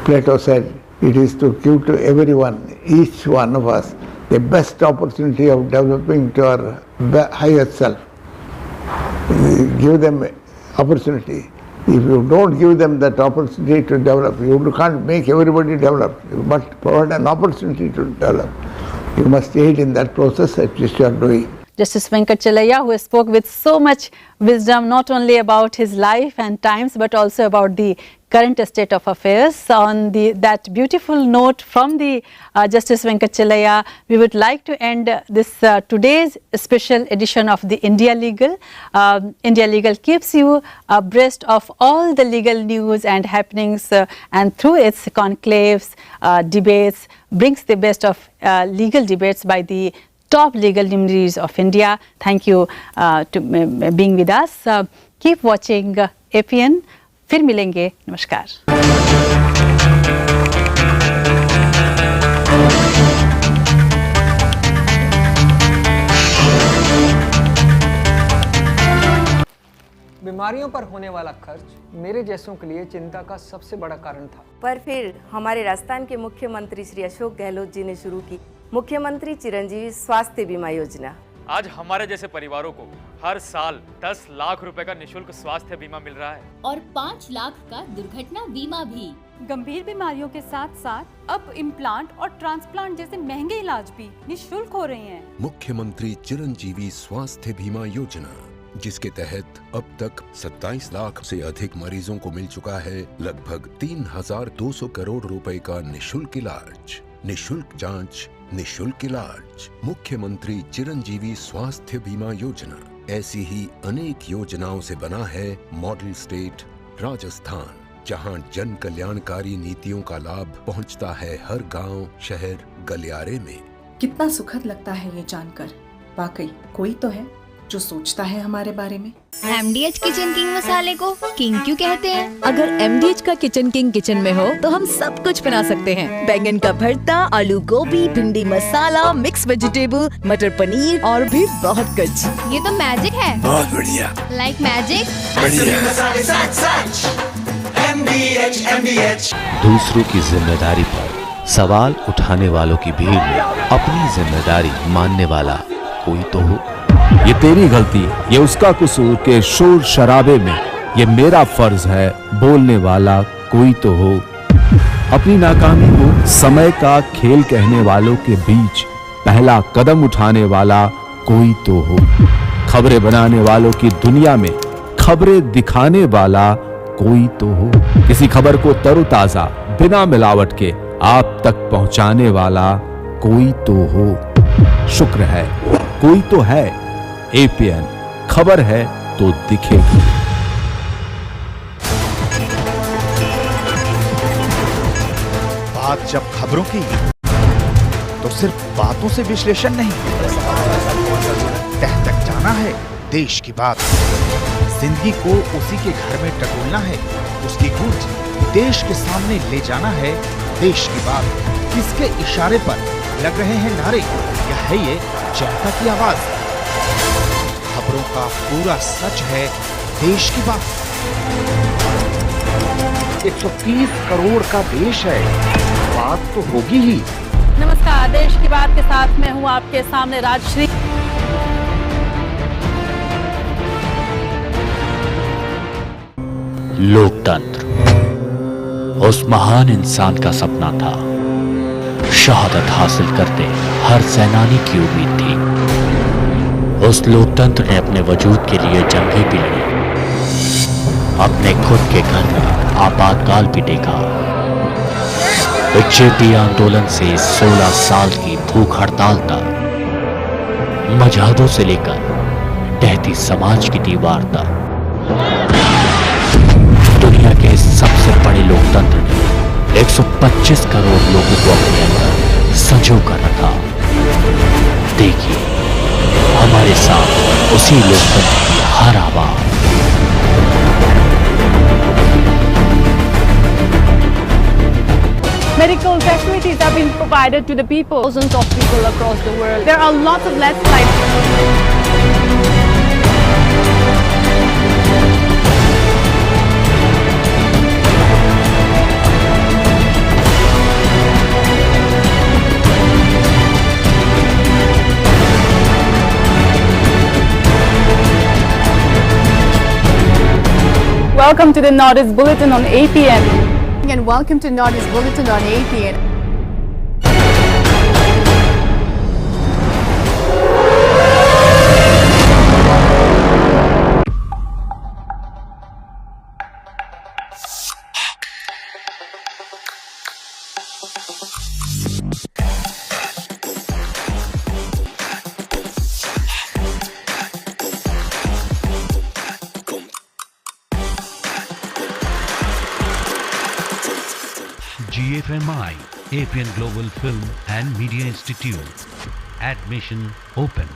Plato said, it is to give to everyone, each one of us, the best opportunity of developing to our higher self. Give them opportunity. If you don't give them that opportunity to develop, you can't make everybody develop. You must provide an opportunity to develop. You must aid in that process that which you are doing. Justice Venkatachalaya, who spoke with so much wisdom, not only about his life and times, but also about the current state of affairs. On that beautiful note from the Justice Venkatachalaya, we would like to end this today's special edition of the India Legal. India Legal keeps you abreast of all the legal news and happenings, and through its conclaves, debates, brings the best of legal debates by the top legal luminaries of India. Thank you to being with us. Keep watching APN. फिर मिलेंगे. नमस्कार. बीमारियों पर होने वाला खर्च मेरे जैसों के लिए चिंता का सबसे बड़ा कारण था। पर फिर हमारे राजस्थान के मुख्यमंत्री श्री अशोक गहलोत जी ने शुरू की मुख्यमंत्री चिरंजीवी स्वास्थ्य बीमा योजना। आज हमारे जैसे परिवारों को हर साल 10 लाख रुपए का निशुल्क स्वास्थ्य बीमा मिल रहा है और 5 लाख का दुर्घटना बीमा भी। गंभीर बीमारियों के साथ साथ अब इम्प्लांट और ट्रांसप्लांट जैसे महंगे इलाज भी निःशुल्क हो रहे हैं। मुख्यमंत्री चिरंजीवी स्वास्थ्य बीमा योजना, जिसके तहत अब तक 27 लाख से अधिक मरीजों को मिल चुका है लगभग 3,200 करोड़ रुपए का निःशुल्क इलाज, निःशुल्क जांच, निःशुल्क इलाज। मुख्यमंत्री चिरंजीवी स्वास्थ्य बीमा योजना ऐसी ही अनेक योजनाओं से बना है मॉडल स्टेट राजस्थान, जहां जन कल्याणकारी नीतियों का लाभ पहुंचता है हर गांव, शहर, गलियारे में। कितना सुखद लगता है ये जानकर, वाकई कोई तो है जो सोचता है हमारे बारे में। MDH किचन किंग मसाले को किंग क्यों कहते हैं? अगर MDH का किचन किंग किचन में हो तो हम सब कुछ बना सकते हैं। बैंगन का भरता, आलू गोभी, भिंडी मसाला, मिक्स वेजिटेबल, मटर पनीर और भी बहुत कुछ। ये तो मैजिक है। बहुत बढ़िया। Like magic. दूसरों की जिम्मेदारी पर सवाल उठाने वालों की भीड़ में अपनी जिम्मेदारी मानने वाला कोई तो हो। ये तेरी गलती, ये उसका कसूर के शोर शराबे में ये मेरा फर्ज है बोलने वाला कोई तो हो। अपनी नाकामी को समय का खेल कहने वालों के बीच पहला कदम उठाने वाला कोई तो हो। खबरें बनाने वालों की दुनिया में खबरें दिखाने वाला कोई तो हो। किसी खबर को तरोताजा बिना मिलावट के आप तक पहुंचाने वाला कोई तो हो। शुक्र है कोई तो है। APN खबर है तो दिखेगी। बात जब खबरों की तो सिर्फ बातों से विश्लेषण नहीं, तह तक जाना है देश की बात। जिंदगी को उसी के घर में टटोलना है, उसकी गूंज देश के सामने ले जाना है देश की बात। किसके इशारे पर लग रहे हैं नारे, या है ये जनता की आवाज? खबरों का पूरा सच है देश की बात। 130 करोड़ का देश है, बात तो होगी ही। नमस्कार, देश की बात के साथ मैं हूं आपके सामने राजश्री। लोकतंत्र उस महान इंसान का सपना था। शहादत हासिल करते हर सेनानी की उम्मीद थी। उस लोकतंत्र ने अपने वजूद के लिए जंगें भी लड़ी, अपने खुद के घर में आपातकाल भी देखा। जेपी आंदोलन से 16 साल की भूख हड़ताल तक, मजहदों से लेकर टहती समाज की दीवार तक, दुनिया के सबसे बड़े लोकतंत्र ने 125 करोड़ लोगों को अपने अंदर संजो कर रखा। देखिए हमारे साथ उसी लोकतंत्र की हर आवाज। Medical facilities have been provided to the people. Thousands of people across the world. There are lots of landslides. welcome to the Northeast Bulletin on APN. And welcome to Northeast Bulletin on APN. GFMI, APN Global Film and Media Institute. Admission open.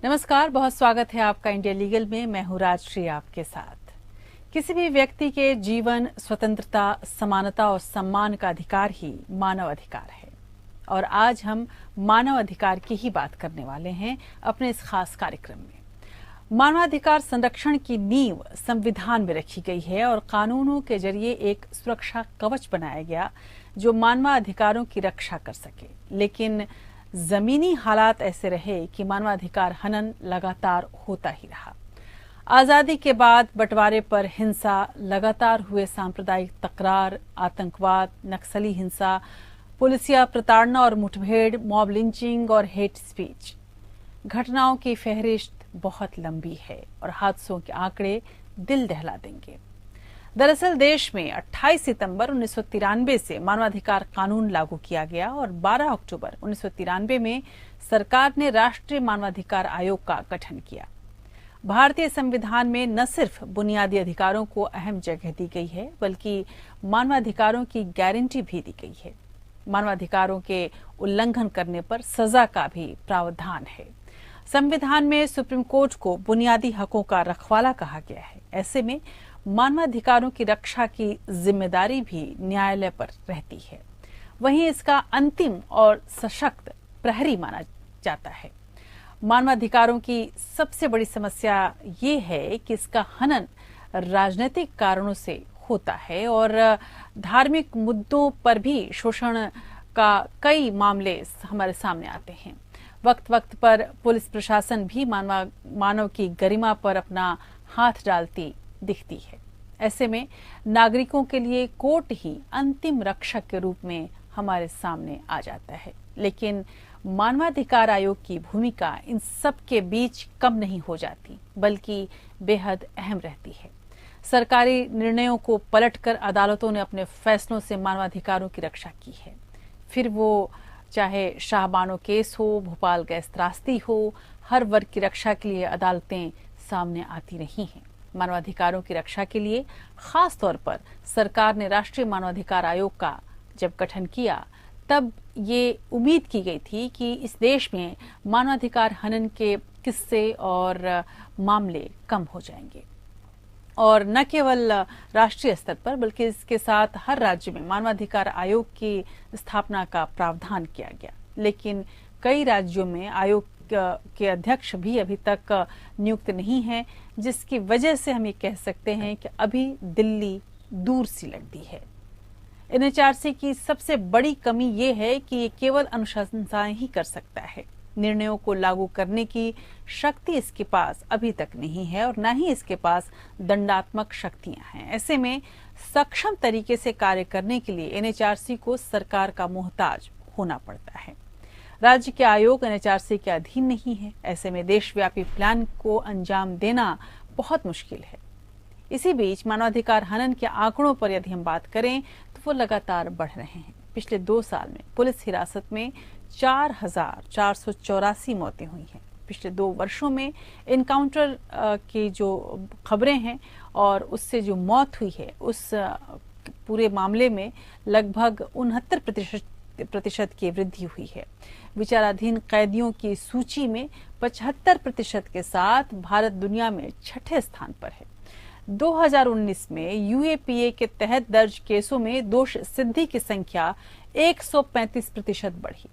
नमस्कार, बहुत स्वागत है आपका India legal में। मैं हूं राजश्री आपके साथ। किसी भी व्यक्ति के जीवन, स्वतंत्रता, समानता और सम्मान का अधिकार ही मानव अधिकार है और आज हम मानव अधिकार की ही बात करने वाले हैं अपने इस खास कार्यक्रम में। मानवाधिकार संरक्षण की नींव संविधान में रखी गई है और कानूनों के जरिए एक सुरक्षा कवच बनाया गया जो मानवाधिकारों की रक्षा कर सके। लेकिन जमीनी हालात ऐसे रहे कि मानवाधिकार हनन लगातार होता ही रहा। आजादी के बाद बंटवारे पर हिंसा, लगातार हुए सांप्रदायिक तकरार, आतंकवाद, नक्सली हिंसा, पुलिसिया प्रताड़ना और मुठभेड़, मॉब लिंचिंग और हेट स्पीच, घटनाओं की फहरिस्त बहुत लंबी है और हादसों के आंकड़े दिल दहला देंगे। दरअसल देश में 28 सितंबर 1993 से मानवाधिकार कानून लागू किया गया और 12 अक्टूबर 1993 में सरकार ने राष्ट्रीय मानवाधिकार आयोग का गठन किया। भारतीय संविधान में न सिर्फ बुनियादी अधिकारों को अहम जगह दी गई है बल्कि मानवाधिकारों की गारंटी भी दी गई है। मानवाधिकारों के उल्लंघन करने पर सजा का भी प्रावधान है। संविधान में सुप्रीम कोर्ट को बुनियादी हकों का रखवाला कहा गया है। ऐसे में मानवाधिकारों की रक्षा की जिम्मेदारी भी न्यायालय पर रहती है। वहीं इसका अंतिम और सशक्त प्रहरी माना जाता है। मानवाधिकारों की सबसे बड़ी समस्या ये है कि इसका हनन राजनीतिक कारणों से होता है और धार्मिक मुद्दों पर भी शोषण का कई मामले हमारे सामने आते हैं। वक्त वक्त पर पुलिस प्रशासन भी मानव की गरिमा पर अपना हाथ डालती दिखती है। ऐसे में नागरिकों के लिए कोर्ट ही अंतिम रक्षक के रूप में हमारे सामने आ जाता है। लेकिन मानवाधिकार आयोग की भूमिका इन सब के बीच कम नहीं हो जाती बल्कि बेहद अहम रहती है। सरकारी निर्णयों को पलटकर अदालतों ने अपने फैसलों से मानवाधिकारों की रक्षा की है। फिर वो चाहे शाहबानो केस हो, भोपाल गैस त्रासदी हो, हर वर्ग की रक्षा के लिए अदालतें सामने आती रही हैं। मानवाधिकारों की रक्षा के लिए खास तौर पर सरकार ने राष्ट्रीय मानवाधिकार आयोग का जब गठन किया तब ये उम्मीद की गई थी कि इस देश में मानवाधिकार हनन के किस्से और मामले कम हो जाएंगे और न केवल राष्ट्रीय स्तर पर बल्कि इसके साथ हर राज्य में मानवाधिकार आयोग की स्थापना का प्रावधान किया गया। लेकिन कई राज्यों में आयोग के अध्यक्ष भी अभी तक नियुक्त नहीं हैं, जिसकी वजह से हम ये कह सकते हैं कि अभी दिल्ली दूर सी लगती है। एनएचआरसी की सबसे बड़ी कमी ये है कि ये केवल अनुशंसाएं ही कर सकता है। निर्णयों को लागू करने की शक्ति इसके पास अभी तक नहीं है और न ही इसके पास दंडात्मक शक्तियां हैं। ऐसे में सक्षम तरीके से कार्य करने के लिए एनएचआरसी को सरकार का मोहताज होना पड़ता है। राज्य के आयोग एनएचआरसी के अधीन नहीं है। ऐसे में देशव्यापी प्लान को अंजाम देना बहुत मुश्किल है। इसी बीच मानवाधिकार हनन के आंकड़ों पर यदि हम बात करें तो वो लगातार बढ़ रहे हैं। पिछले 2 साल में पुलिस हिरासत में 4,484 मौतें हुई हैं। पिछले 2 वर्षों में एनकाउंटर की जो खबरें हैं और उससे जो मौत हुई है उस पूरे मामले में लगभग 69% की वृद्धि हुई है। विचाराधीन कैदियों की सूची में 75% के साथ भारत दुनिया में 6ठे स्थान पर है। 2019 में यूएपीए के तहत दर्ज केसों में दोष सिद्धि की संख्या 135% बढ़ी।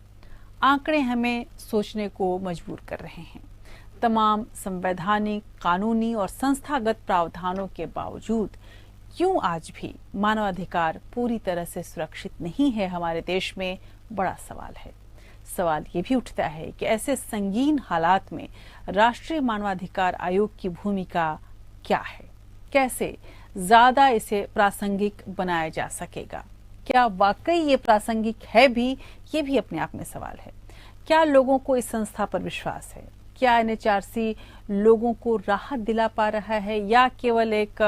आंकड़े हमें सोचने को मजबूर कर रहे हैं। तमाम संवैधानिक, कानूनी और संस्थागत प्रावधानों के बावजूद यूं आज भी मानवाधिकार पूरी तरह से सुरक्षित नहीं है हमारे देश में, बड़ा सवाल है। सवाल ये भी उठता है कि ऐसे संगीन हालात में राष्ट्रीय मानवाधिकार आयोग की भूमिका क्या है, कैसे ज्यादा इसे प्रासंगिक बनाया जा सकेगा, क्या वाकई ये प्रासंगिक है भी, ये भी अपने आप में सवाल है। क्या लोगों को इस संस्था पर विश्वास है? क्या एनएचआरसी लोगों को राहत दिला पा रहा है या केवल एक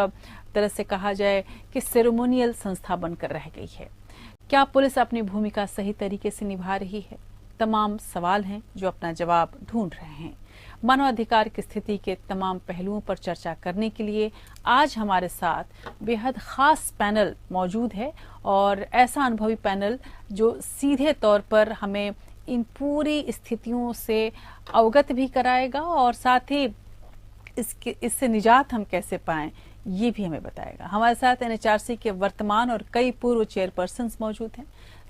तरह से कहा जाए कि सेरेमोनियल संस्था बनकर रह गई है? क्या पुलिस अपनी भूमिका सही तरीके से निभा रही है? तमाम सवाल हैं जो अपना जवाब ढूंढ रहे हैं। मानवाधिकार की स्थिति के तमाम पहलुओं पर चर्चा करने के लिए आज हमारे साथ बेहद खास पैनल मौजूद है और ऐसा अनुभवी पैनल जो सीधे तौर पर हमें इन पूरी स्थितियों से अवगत भी कराएगा और साथ ही इससे निजात हम कैसे पाएं ये भी हमें बताएगा। हमारे साथ एनएचआरसी के वर्तमान और कई पूर्व चेयरपर्सन्स मौजूद हैं।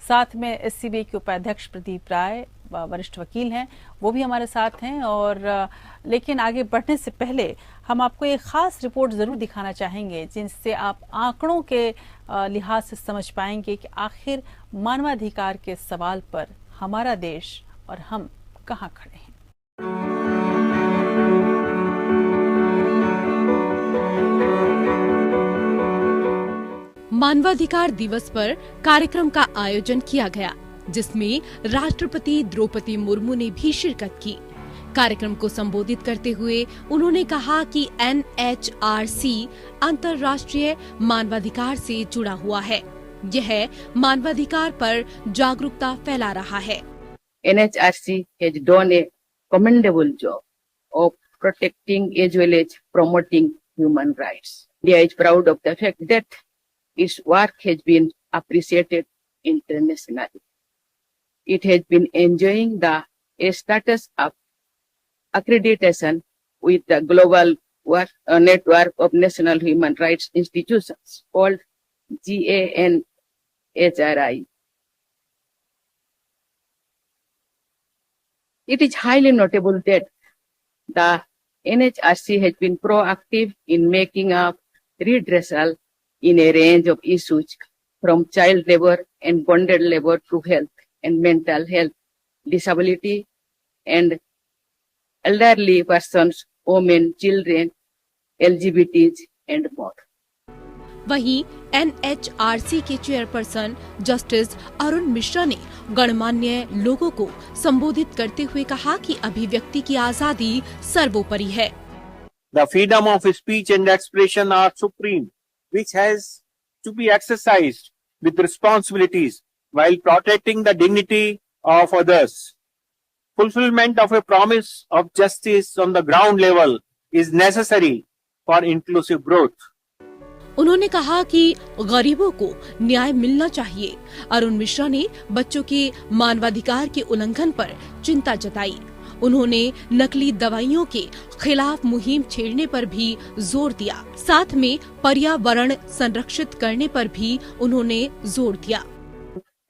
साथ में एससीबी के उपाध्यक्ष प्रदीप राय वरिष्ठ वकील हैं, वो भी हमारे साथ हैं। और लेकिन आगे बढ़ने से पहले हम आपको एक खास रिपोर्ट ज़रूर दिखाना चाहेंगे जिनसे आप आंकड़ों के लिहाज से समझ पाएंगे कि आखिर मानवाधिकार के सवाल पर हमारा देश और हम कहाँ खड़े हैं। मानवाधिकार दिवस पर कार्यक्रम का आयोजन किया गया जिसमें राष्ट्रपति द्रौपदी मुर्मू ने भी शिरकत की। कार्यक्रम को संबोधित करते हुए उन्होंने कहा कि एनएचआरसी अंतर्राष्ट्रीय मानवाधिकार से जुड़ा हुआ है। यह मानवाधिकार पर जागरूकता फैला रहा है। NHRC has done a commendable job of protecting as well as promoting human rights. India is proud of the fact that its work has been appreciated internationally. It has been enjoying the status of accreditation with the global network of national human rights institutions called GANHRI. It is highly notable that the NHRC has been proactive in making up redressal in a range of issues from child labor and bonded labor to health and mental health, disability and elderly persons, women, children, LGBTs and more. वहीं NHRC के chairperson justice Arun Mishra ने गणमान्य लोगों को संबोधित करते हुए कहा कि अभिव्यक्ति की आजादी सर्वोपरि है। The freedom of speech and expression are supreme, which has to be exercised with responsibilities while protecting the dignity of others. Fulfillment of a promise of justice on the ground level is necessary for inclusive growth. उन्होंने कहा कि गरीबों को न्याय मिलना चाहिए। अरुण मिश्रा ने बच्चों के मानवाधिकार के उल्लंघन पर चिंता जताई। उन्होंने नकली दवाइयों के खिलाफ मुहिम छेड़ने पर भी जोर दिया। साथ में पर्यावरण संरक्षित करने पर भी उन्होंने जोर दिया।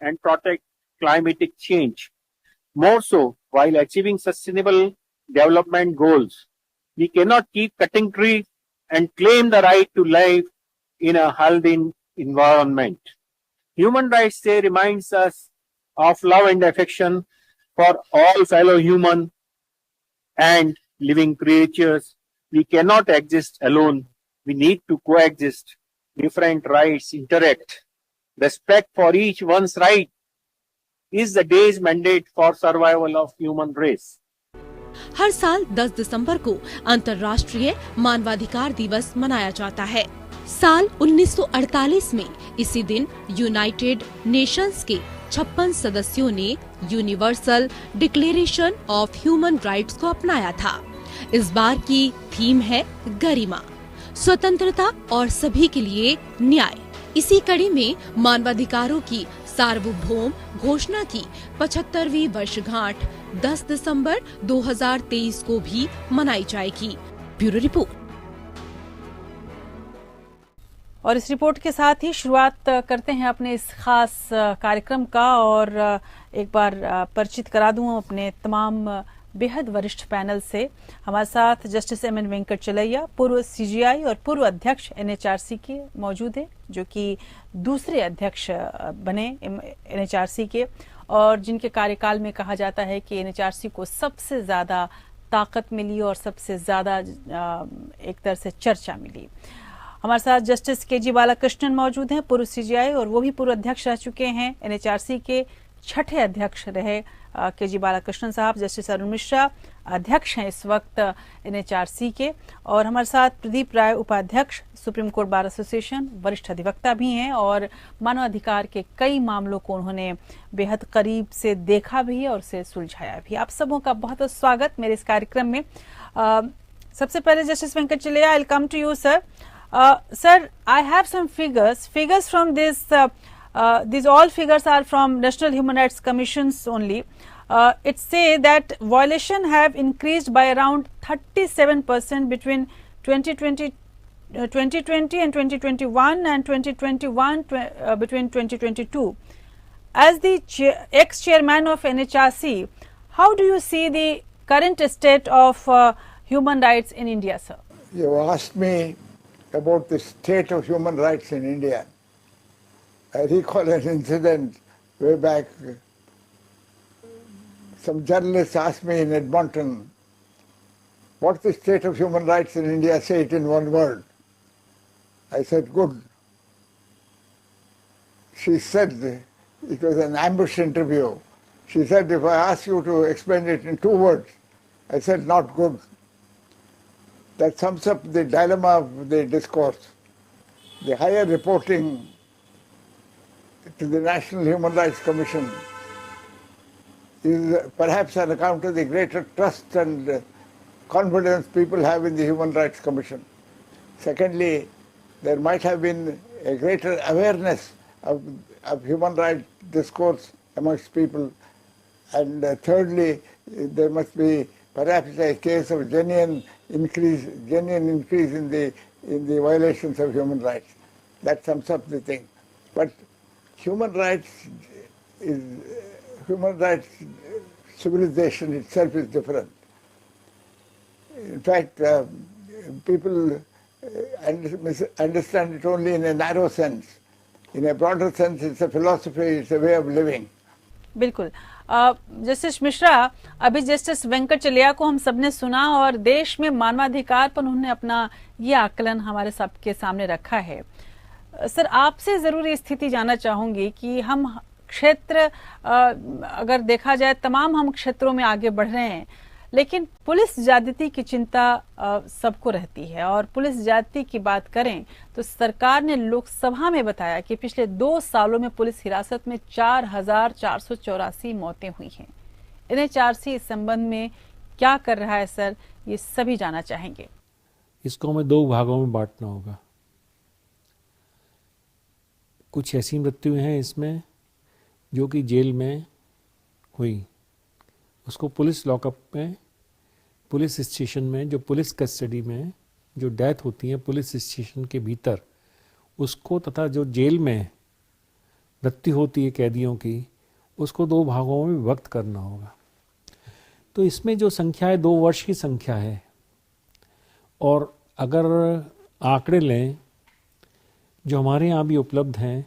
And protect climatic change. More so, while achieving sustainable development goals, we cannot keep cutting trees and claim the right to live in a healthy environment. Human Rights Day reminds us of love and affection for all fellow human and living creatures. We cannot exist alone. We need to coexist. Different rights interact. Respect for each one's right is the day's mandate for survival of human race. हर साल 10 दिसंबर को अंतर्राष्ट्रीय मानवाधिकार दिवस मनाया जाता है। साल 1948 में इसी दिन यूनाइटेड नेशंस के 56 सदस्यों ने universal declaration of human rights को अपनाया था। इस बार की थीम है गरिमा, स्वतंत्रता और सभी के लिए न्याय। इसी कड़ी में मानवाधिकारों की सार्वभौम घोषणा की 75वीं वर्षगांठ 10 दिसंबर 2023 को भी मनाई जाएगी। Bureau report. और इस रिपोर्ट के साथ ही शुरुआत करते हैं अपने इस खास कार्यक्रम का। और एक बार परिचित करा दूं अपने तमाम बेहद वरिष्ठ पैनल से। हमारे साथ जस्टिस एम.एन. वेंकट चलैया, पूर्व सीजीआई और पूर्व अध्यक्ष एनएचआरसी के मौजूद हैं, जो कि दूसरे अध्यक्ष बने एनएचआरसी के, और जिनके कार्यकाल में कहा जाता है कि एनएचआरसी को सबसे ज़्यादा ताकत मिली और सबसे ज़्यादा एक तरह से चर्चा मिली। हमारे साथ जस्टिस के.जी. बालाकृष्णन मौजूद हैं, पूर्व सीजीआई, और वो भी पूर्व अध्यक्ष रह चुके हैं। एनएचआरसी के छठे अध्यक्ष रहे के.जी. बालाकृष्णन साहब। जस्टिस अरुण मिश्रा अध्यक्ष हैं इस वक्त एनएचआरसी के। और हमारे साथ प्रदीप राय, उपाध्यक्ष, सुप्रीम कोर्ट बार एसोसिएशन, वरिष्ठ अधिवक्ता भी हैं और मानवाधिकार के कई मामलों को उन्होंने बेहद करीब से देखा भी है और उसे सुलझाया भी। आप सबों का बहुत बहुत स्वागत मेरे इस कार्यक्रम में। सबसे पहले justice Venkatachaliah, I will come to you sir. Sir, I have some figures from this. These all figures are from National Human Rights Commissions only. It say that violation have increased by around 37% between 2020 and 2021 and 2021 between 2022. As the ex-chairman of NHRC, how do you see the current state of human rights in India, sir? You asked me about the state of human rights in India. I recall an incident way back. Some journalists asked me in Edmonton, what's the state of human rights in India? Say it in one word. I said, good. She said, it was an ambush interview. She said, if I ask you to explain it in 2 words, I said, not good. That sums up the dilemma of the discourse. The higher reporting to the National Human Rights Commission is perhaps on account of the greater trust and confidence people have in the Human Rights Commission. Secondly, there might have been a greater awareness of human rights discourse amongst people. And thirdly, there must be perhaps a case of genuine increase in the violations of human rights. That sums up the thing. But human rights civilization itself is different. In fact, people understand it only in a narrow sense. In a broader sense, it's a philosophy, it's a way of living. बिल्कुल। Justice Mishra, अभी justice Venkat चलैया को हम सबने सुना और देश में मानवाधिकार पर उन्होंने अपना ये आकलन हमारे सबके सामने रखा है। सर, आपसे जरूर ये स्थिति जानना चाहूंगी कि हम क्षेत्र अगर देखा जाए तमाम हम क्षेत्रों में आगे बढ़ रहे हैं, लेकिन पुलिस ज्यादती की चिंता सबको रहती है। और पुलिस ज्यादती की बात करें तो सरकार ने लोकसभा में बताया कि पिछले 2 सालों में पुलिस हिरासत में 4,484 मौतें हुई हैं। एनएचआरसी इस संबंध में क्या कर रहा है सर, ये सभी जानना चाहेंगे। इसको हमें 2 भागों में बांटना होगा। कुछ ऐसी मृत्यु हैं इसमें जो कि जेल में हुई, उसको पुलिस लॉकअप में, पुलिस स्टेशन में, जो पुलिस कस्टडी में जो डेथ होती है पुलिस स्टेशन के भीतर, उसको, तथा जो जेल में मृत्यु होती है कैदियों की, उसको 2 भागों में विभक्त करना होगा। तो इसमें जो संख्या है 2 वर्ष की संख्या है। और अगर आंकड़े लें जो हमारे यहाँ भी उपलब्ध हैं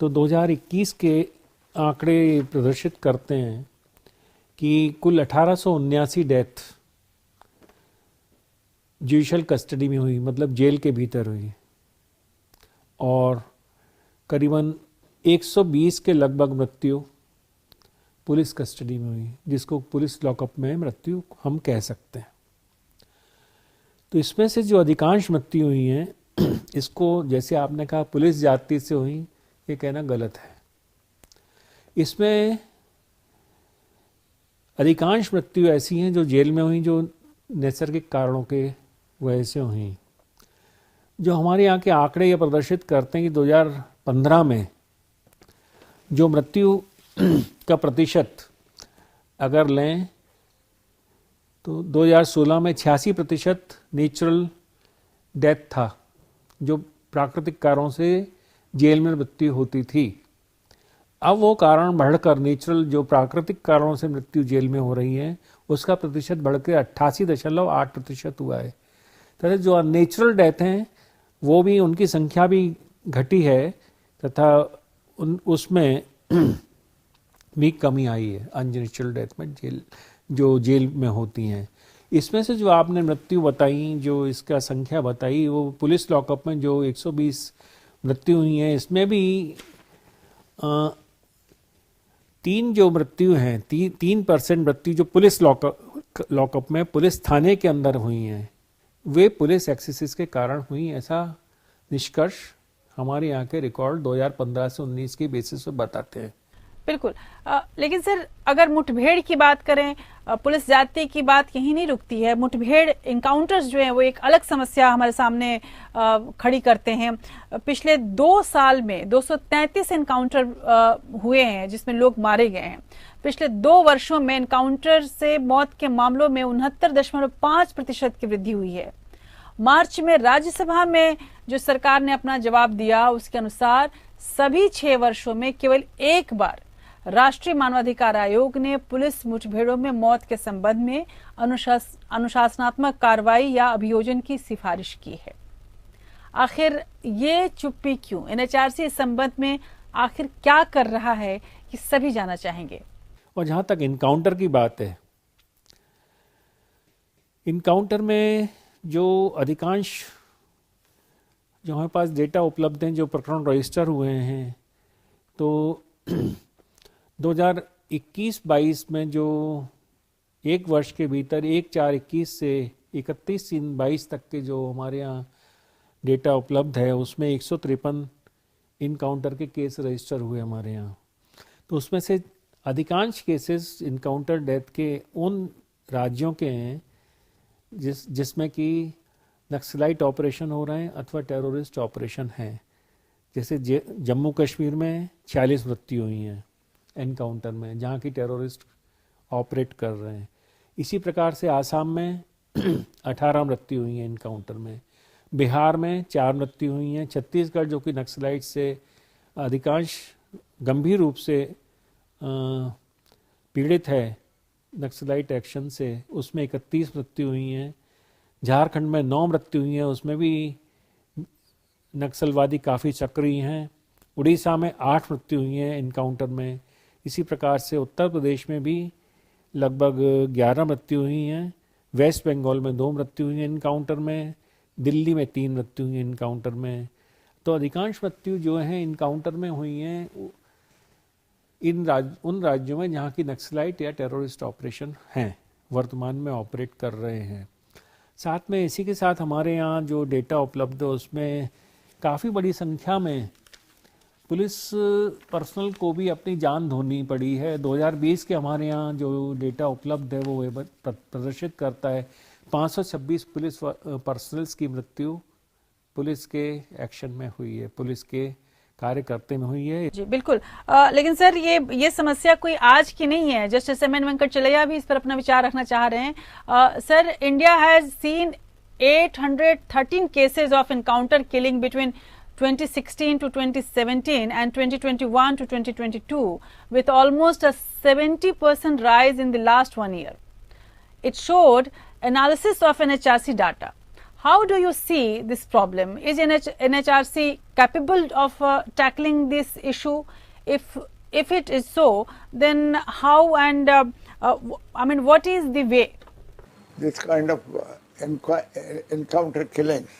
तो 2021 के आंकड़े प्रदर्शित करते हैं कि कुल 1879 डेथ जुडिशल कस्टडी में हुई, मतलब जेल के भीतर हुई, और करीबन 120 के लगभग मृत्यु पुलिस कस्टडी में हुई, जिसको पुलिस लॉकअप में मृत्यु हम कह सकते हैं। तो इसमें से जो अधिकांश मृत्यु हुई हैं, इसको जैसे आपने कहा पुलिस ज्यादती से हुई, ये कहना गलत है। इसमें अधिकांश मृत्यु ऐसी हैं जो जेल में हुई, जो नैसर्गिक कारणों के वजह से हुई। जो हमारे यहाँ के आंकड़े ये प्रदर्शित करते हैं कि 2015 में जो मृत्यु का प्रतिशत अगर लें तो 2016 में 86% नेचुरल डेथ था, जो प्राकृतिक कारणों से जेल में मृत्यु होती थी। अब वो कारण बढ़कर नेचुरल जो प्राकृतिक कारणों से मृत्यु जेल में हो रही है उसका प्रतिशत बढ़कर 88.8% हुआ है। तो जो नेचुरल डेथ हैं वो भी उनकी संख्या भी घटी है तथा उसमें भी कमी आई है अननेचुरल डेथ में जो जेल में होती हैं। इसमें से जो आपने मृत्यु बताई, जो इसका संख्या बताई, वो पुलिस लॉकअप में जो 120 मृत्यु हुई हैं इसमें भी 3 जो मृत्यु हैं 3% मृत्यु जो पुलिस लॉकअप में पुलिस थाने के अंदर हुई हैं वे पुलिस एक्सेसिस के कारण हुई, ऐसा निष्कर्ष हमारे यहाँ के रिकॉर्ड 2015 से 19 के बेसिस पर बताते हैं। बिल्कुल। लेकिन सर अगर मुठभेड़ की बात करें, पुलिस जाति की बात यहीं नहीं रुकती है। मुठभेड़ इनकाउंटर्स जो हैं वो एक अलग समस्या हमारे सामने खड़ी करते हैं। पिछले 2 साल में 233 इनकाउंटर हुए हैं जिसमें लोग मारे गए हैं। पिछले 2 वर्षों में इनकाउंटर से मौत के मामलों में 69.5% की वृद्धि हुई है। मार्च में राज्यसभा में जो सरकार ने अपना जवाब दिया उसके अनुसार सभी 6 वर्षों में केवल एक बार राष्ट्रीय मानवाधिकार आयोग ने पुलिस मुठभेड़ों में मौत के संबंध में अनुशासनात्मक कार्रवाई या अभियोजन की सिफारिश की है। आखिर ये चुप्पी क्यों? एनएचआरसी इस संबंध में आखिर क्या कर रहा है कि सभी जानना चाहेंगे। और जहां तक इनकाउंटर की बात है, इनकाउंटर में जो अधिकांश जो हमारे पास डेटा उपलब्ध हैं, जो प्रकरण रजिस्टर हुए हैं, तो 2021-22 में जो एक वर्ष के भीतर 1/4/21 से 31/3/22 तक के जो हमारे यहाँ डेटा उपलब्ध है उसमें 153 इनकाउंटर के केस रजिस्टर हुए हमारे यहाँ। तो उसमें से अधिकांश केसेस इनकाउंटर डेथ के उन राज्यों के हैं जिसमें कि नक्सलाइट ऑपरेशन हो रहे हैं अथवा टेररिस्ट ऑपरेशन हैं। जैसे जम्मू कश्मीर में 46 मृत्यु हुई हैं एनकाउंटर में, जहाँ की टेररिस्ट ऑपरेट कर रहे हैं। इसी प्रकार से आसाम में 18 मृत्यु हुई हैं एनकाउंटर में, बिहार में 4 मृत्यु हुई हैं, छत्तीसगढ़ जो कि नक्सलाइट से अधिकांश गंभीर रूप से पीड़ित है नक्सलाइट एक्शन से, उसमें 31 मृत्यु हुई हैं। झारखंड में 9 मृत्यु हुई हैं, उसमें भी नक्सलवादी काफ़ी सक्रिय हैं। उड़ीसा में 8 मृत्यु हुई हैं इनकाउंटर में। इसी प्रकार से उत्तर प्रदेश में भी लगभग 11 मृत्यु हुई हैं। वेस्ट बंगाल में 2 मृत्यु हुई हैं इनकाउंटर में। दिल्ली में 3 मृत्यु हुई हैं इनकाउंटर में। तो अधिकांश मृत्यु जो हैं इनकाउंटर में हुई हैं उन राज्यों में जहाँ की नक्सलाइट या टेररिस्ट ऑपरेशन हैं, वर्तमान में ऑपरेट कर रहे हैं। साथ में इसी के साथ हमारे यहाँ जो डेटा उपलब्ध है उसमें काफ़ी बड़ी संख्या में पुलिस पर्सनल को भी अपनी जान धोनी पड़ी है। 2020 के हमारे यहाँ जो डेटा उपलब्ध है वो प्रदर्शित करता है 526 पुलिस पर्सनल्स की मृत्यु पुलिस के एक्शन में हुई है, पुलिस के कार्यकर्ते में हुई है। जी बिल्कुल। लेकिन सर ये समस्या कोई आज की नहीं है। जस्टिस एम एन वेंकटचलैया भी इस पर अपना विचार रखना चाह रहे हैं। Sir, India has seen 813 cases of encounter killing between 2016 to 2017 and 2021 to 2022, with almost a 70% rise in the last 1 year. It showed analysis of NHRC data. How do you see this problem? Is NHRC capable of tackling this issue? If it is so, then how and what is the way? This kind of encounter killings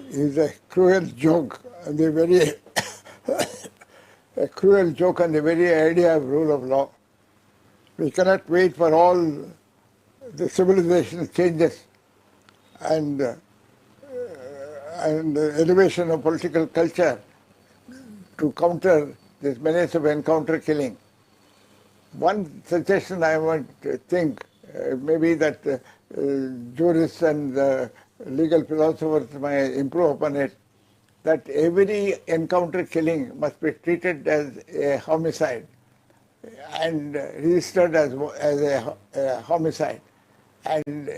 is a cruel joke, and the very a cruel joke on the very idea of rule of law. We cannot wait for all the civilization changes and elevation of political culture to counter this menace of encounter killing. One suggestion I want to think maybe that jurists and legal philosophers may improve upon it, that every encounter killing must be treated as a homicide and registered as a homicide, and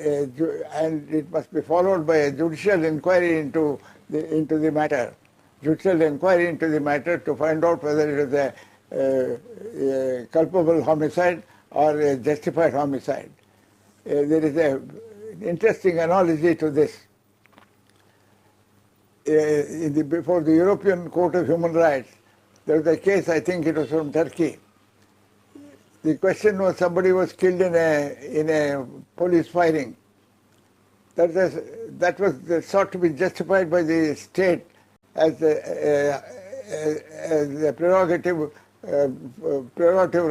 it must be followed by a judicial inquiry into the matter. Judicial inquiry into the matter to find out whether it is a culpable homicide or a justified homicide. There is an interesting analogy to this. Before the European Court of Human Rights, there was a case, I think it was from Turkey. The question was somebody was killed in a police firing. That was sought to be justified by the state as a prerogative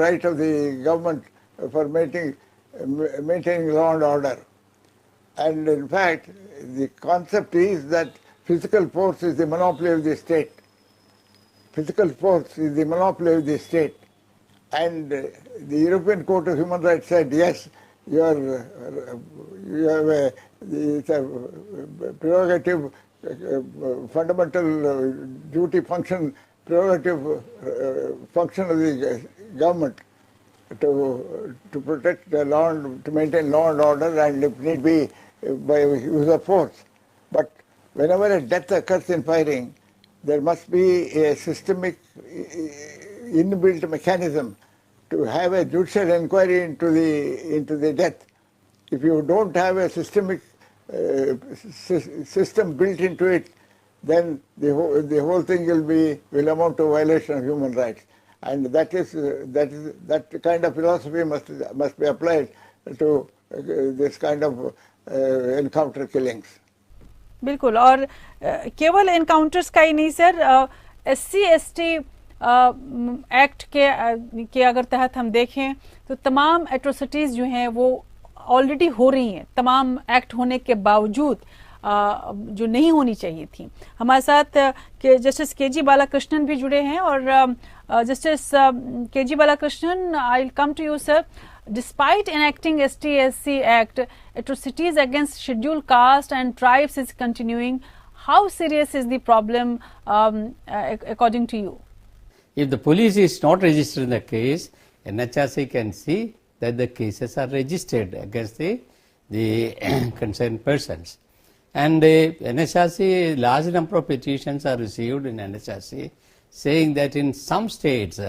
right of the government for maintaining law and order. And in fact, the concept is that physical force is the monopoly of the state. Physical force is the monopoly of the state. And the European Court of Human Rights said, yes, you have a prerogative, fundamental duty function, prerogative function of the government to protect the law, to maintain law and order, and if need be, by use of force. But whenever a death occurs in firing, there must be a systemic inbuilt mechanism to have a judicial inquiry into the death. If you don't have a systemic system built into it, then the whole thing will amount to violation of human rights, and that kind of philosophy must be applied to this kind of encounter killings. बिल्कुल, और केवल encounters का ही नहीं sir, SC/ST act के अगर तहत हम देखें तो तमाम एट्रोसिटीज़ जो हैं वो ऑलरेडी हो रही हैं, तमाम एक्ट होने के बावजूद जो नहीं होनी चाहिए थी. हमारे साथ जस्टिस के.जी. बालाकृष्णन भी जुड़े हैं, और justice K G. Balakrishnan, I will come to you sir. Despite enacting ST/SC Act, atrocities against scheduled caste and tribes is continuing. How serious is the problem according to you? If the police is not registering the case, NHRC can see that the cases are registered against the concerned persons. And NHRC, large number of petitions are received in NHRC saying that in some states,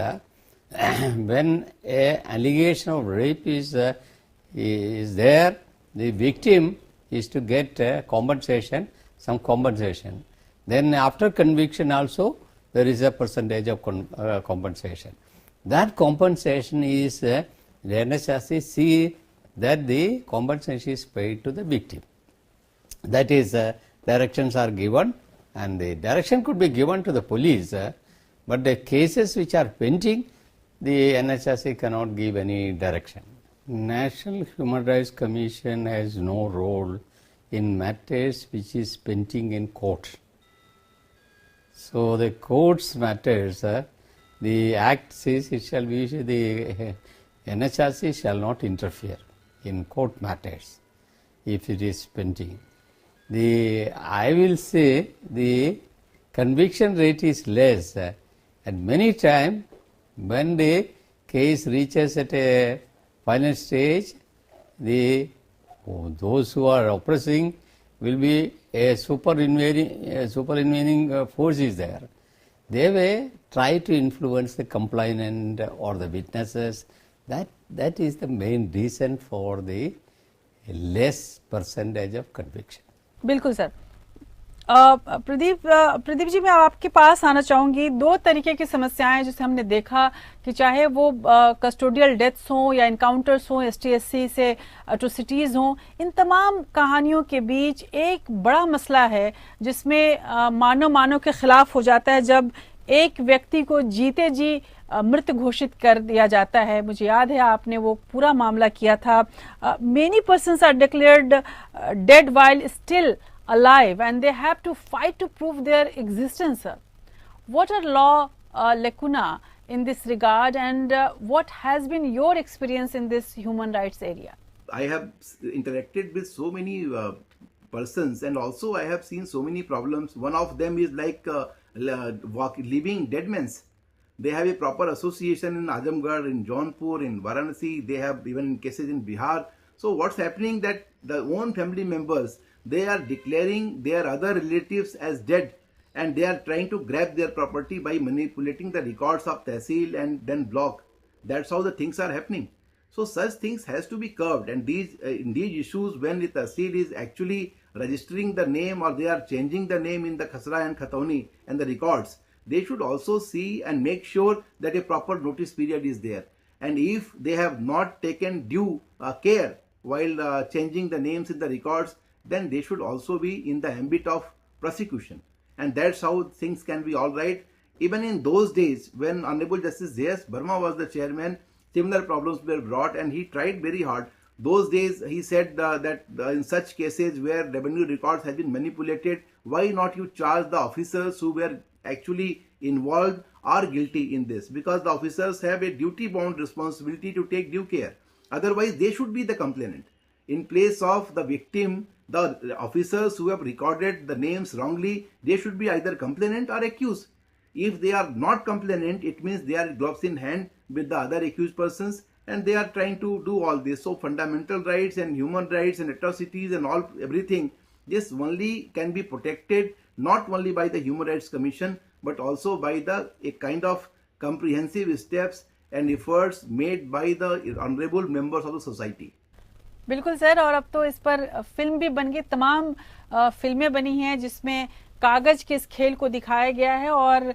when an allegation of rape is there, the victim is to get compensation, some compensation. Then after conviction also, there is a percentage of compensation. That compensation is, the NHRC see that the compensation is paid to the victim. That is, directions are given, and the direction could be given to the police, but the cases which are pending, the NHRC cannot give any direction. National Human Rights Commission has no role in matters which is pending in court. So the court's matters, the Act says it shall be, the NHRC shall not interfere in court matters if it is pending. I will say the conviction rate is less, and many times when the case reaches at a final stage, those who are oppressing will be a supervening force is there. They may try to influence the complainant or the witnesses. That is the main reason for the less percentage of conviction. बिल्कुल sir. Pradeep ji, मैं आपके पास आना चाहूँगी. दो तरीके की समस्याएं जिसे हमने देखा कि चाहे वो कस्टोडियल डेथ्स हों या इनकाउंटर्स हों, ST/SC से एट्रोसिटीज़ हों, इन तमाम कहानियों के बीच एक बड़ा मसला है जिसमें मानव के खिलाफ हो जाता है जब एक व्यक्ति को जीते जी मृत घोषित कर दिया जाता है. मुझे याद है आपने वो पूरा मामला किया था. Many persons are declared dead while still alive, and they have to fight to prove their existence. What are law lacuna in this regard, and what has been your experience in this human rights area? I have interacted with so many persons, and also I have seen so many problems. One of them is like living dead men. They have a proper association in Azamgarh, in Jaunpur, in Varanasi. They have even cases in Bihar. So what's happening that the own family members, they are declaring their other relatives as dead, and they are trying to grab their property by manipulating the records of Tehsil and then block. That's how the things are happening. So such things has to be curbed, and in these issues, when the Tehsil is actually registering the name or they are changing the name in the Khasra and Khatoni and the records, they should also see and make sure that a proper notice period is there. And if they have not taken due care while changing the names in the records, then they should also be in the ambit of prosecution. And that's how things can be all right. Even in those days when Honorable Justice J.S. Burma was the chairman, similar problems were brought and he tried very hard. Those days he said that in such cases where revenue records have been manipulated, why not you charge the officers who were actually involved or guilty in this? Because the officers have a duty-bound responsibility to take due care. Otherwise, they should be the complainant. In place of the victim, the officers who have recorded the names wrongly, they should be either complainant or accused. If they are not complainant, it means they are gloves in hand with the other accused persons and they are trying to do all this. So fundamental rights and human rights and atrocities and everything, this only can be protected not only by the Human Rights Commission but also by a kind of comprehensive steps and efforts made by the honorable members of the society. बिल्कुल sir, और अब तो इस पर film भी बन गई, तमाम फिल्में बनी हैं जिसमें कागज के इस खेल को दिखाया गया है। और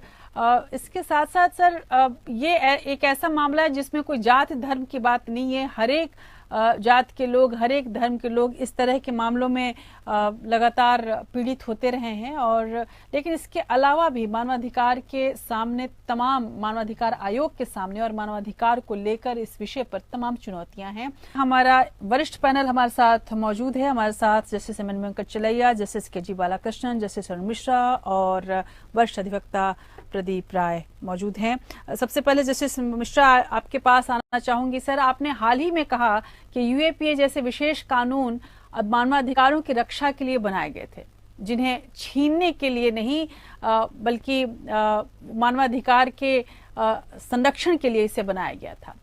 इसके साथ साथ सर ये एक ऐसा मामला है जिसमें कोई जात धर्म की बात नहीं है। हर एक जात के लोग, हर एक धर्म के लोग इस तरह के मामलों में लगातार पीड़ित होते रहे हैं। और लेकिन इसके अलावा भी मानवाधिकार के सामने, तमाम मानवाधिकार आयोग के सामने और मानवाधिकार को लेकर इस विषय पर तमाम चुनौतियां हैं। हमारा वरिष्ठ पैनल हमारे साथ मौजूद है। हमारे साथ justice M N Venkatachaliah, justice K G Balakrishnan, justice Arun Mishra और वरिष्ठ अधिवक्ता प्रदीप राय मौजूद हैं। सबसे पहले जस्टिस मिश्रा, आपके पास आना चाहूंगी। सर, आपने हाल ही में कहा कि यूएपीए जैसे विशेष कानून अब मानवाधिकारों की रक्षा के लिए बनाए गए थे, जिन्हें छीनने के लिए नहीं बल्कि मानवाधिकार के संरक्षण के लिए इसे बनाया गया था।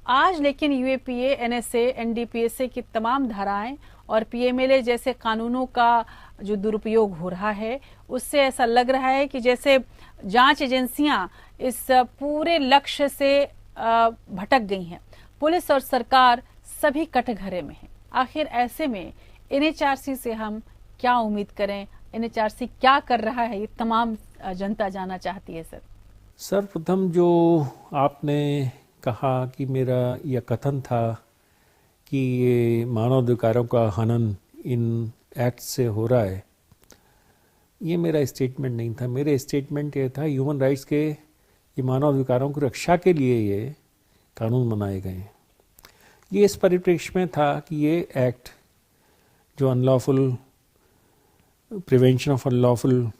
आज लेकिन यूएपीए, एनएसए, एनडीपीएसए की तमाम धाराएं और पीएमएलए जैसे कानूनों का जो दुरुपयोग हो रहा है, उससे ऐसा लग रहा है कि जैसे जांच एजेंसियां इस पूरे लक्ष्य से भटक गई हैं। पुलिस और सरकार सभी कटघरे में है। आखिर ऐसे में एनएचआरसी से हम क्या उम्मीद करें? एनएचआरसी क्या कर रहा है, ये तमाम जनता जानना चाहती है। सर, सर्वप्रथम जो आपने कहा कि मेरा यह कथन था कि ये मानवाधिकारों का हनन इन एक्ट से हो रहा है, ये मेरा स्टेटमेंट नहीं था। मेरे स्टेटमेंट ये था, ह्यूमन राइट्स के, ये मानवाधिकारों की रक्षा के लिए ये कानून बनाए गए हैं। ये इस परिप्रेक्ष्य में था कि ये एक्ट जो unlawful prevention of unlawful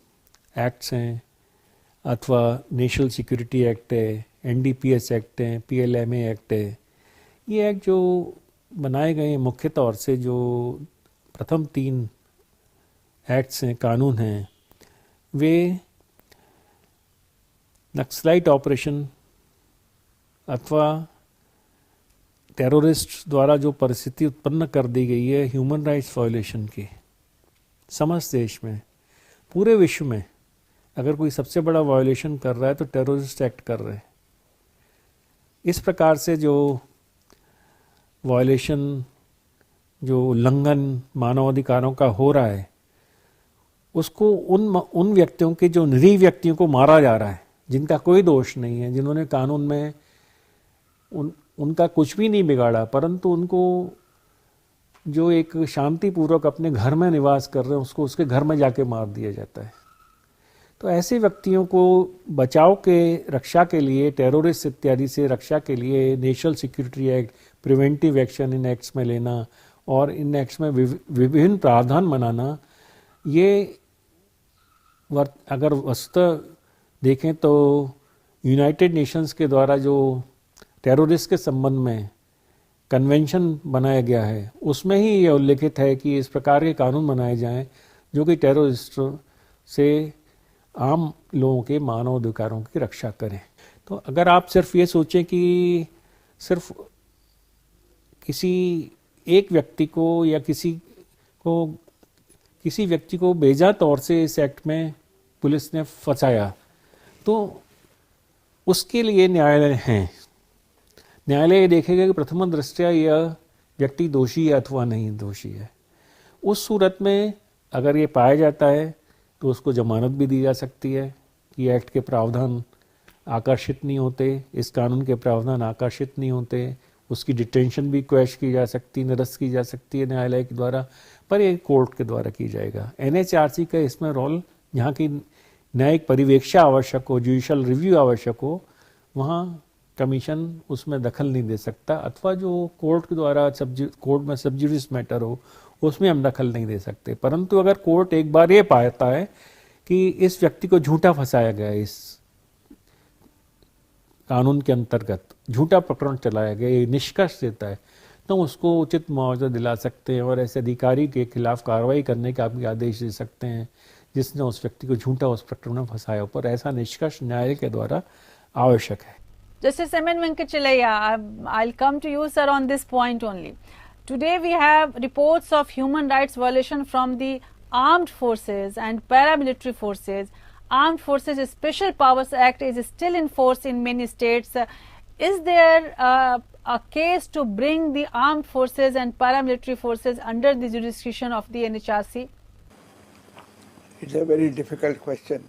acts हैं, अथवा नेशनल सिक्योरिटी एक्ट है, एनडीपीएस एक्ट है, पीएलएमए एक्ट है, ये एक्ट जो बनाए गए हैं मुख्य तौर से जो प्रथम 3 एक्ट्स हैं, कानून हैं, वे नक्सलाइट ऑपरेशन अथवा टेररिस्ट द्वारा जो परिस्थिति उत्पन्न कर दी गई है ह्यूमन राइट्स वायोलेशन की समस्त देश में, पूरे विश्व में, अगर कोई सबसे बड़ा वायोलेशन कर रहा है तो टेररिस्ट एक्ट कर रहे हैं। इस प्रकार से जो वायोलेशन, जो उल्लंघन मानवाधिकारों का हो रहा है, उसको उन व्यक्तियों के, जो निरीह व्यक्तियों को मारा जा रहा है, जिनका कोई दोष नहीं है, जिन्होंने कानून में उनका कुछ भी नहीं बिगाड़ा, परंतु उनको जो एक शांतिपूर्वक अपने घर में निवास कर रहे हैं, उसको उसके घर में जाके मार दिया जाता है। तो ऐसे व्यक्तियों को बचाव के, रक्षा के लिए, टेररिस्ट इत्यादि से रक्षा के लिए national security act, preventive action in acts में लेना और इन एक्ट्स में विभिन्न प्रावधान बनाना, ये अगर वस्तुतः देखें तो यूनाइटेड नेशंस के द्वारा जो टेररिस्ट के संबंध में कन्वेंशन बनाया गया है, उसमें ही ये उल्लेखित है कि इस प्रकार के कानून बनाए जाएं जो कि टेररिस्ट से आम लोगों के मानवाधिकारों की रक्षा करें। तो अगर आप सिर्फ ये सोचें कि सिर्फ किसी एक व्यक्ति को या किसी व्यक्ति को बेजा तौर से इस एक्ट में पुलिस ने फंसाया तो उसके लिए न्यायालय है। न्यायालय ये देखेगा कि प्रथम दृष्टया यह व्यक्ति दोषी है अथवा नहीं दोषी है। उस सूरत में अगर ये पाया जाता है तो उसको जमानत भी दी जा सकती है कि एक्ट के प्रावधान आकर्षित नहीं होते, इस कानून के प्रावधान आकर्षित नहीं होते, उसकी डिटेंशन भी क्वैश की जा सकती, निरस्त की जा सकती है न्यायालय के द्वारा, पर ये कोर्ट के द्वारा की जाएगा। एनएचआरसी का इसमें रोल, यहाँ की न्यायिक परिवेक्षा आवश्यक हो, जुडिशल रिव्यू आवश्यक हो, वहाँ कमीशन उसमें दखल नहीं दे सकता, अथवा जो कोर्ट के द्वारा कोर्ट में सब जुडिस मैटर हो उसमें हम दखल नहीं दे सकते। परंतु अगर कोर्ट एक बार ये पाता है कि इस व्यक्ति को झूठा फंसाया गया, इस कानून के अंतर्गत झूठा प्रकरण चलाया गया, ये निष्कर्ष देता है, तो उसको उचित मुआवजा दिला सकते हैं और ऐसे अधिकारी के खिलाफ कार्रवाई करने का भी आदेश दे सकते हैं जिसने उस व्यक्ति को झूठा उस प्रकरण में फंसाया। पर ऐसा निष्कर्ष न्यायालय के द्वारा आवश्यक है। Justice M.N. Venkatachalaya, I'll come to you, sir, on this point only. Today we have reports of human rights violation from the armed forces and paramilitary forces. Armed Forces Special Powers Act is still in force in many states. Is there a case to bring the armed forces and paramilitary forces under the jurisdiction of the NHRC? It's a very difficult question,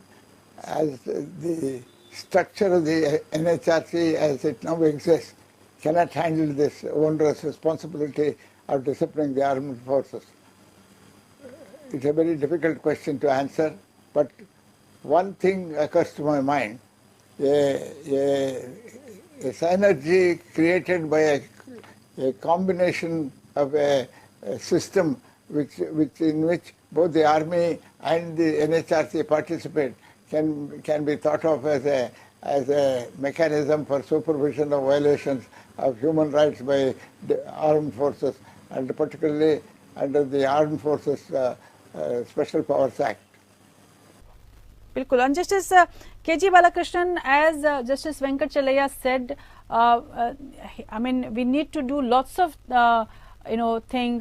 as the structure of the NHRC as it now exists cannot handle this onerous responsibility of disciplining the armed forces. It's a very difficult question to answer, but one thing occurs to my mind: a synergy created by a combination of a system in which both the army and the NHRC participate can be thought of as a mechanism for supervision of violations of human rights by the armed forces, and particularly under the Armed Forces Special Powers Act. Bilkul. And Justice K.G. Balakrishnan, as Justice Venkatachalaya said, I mean, we need to do lots of thing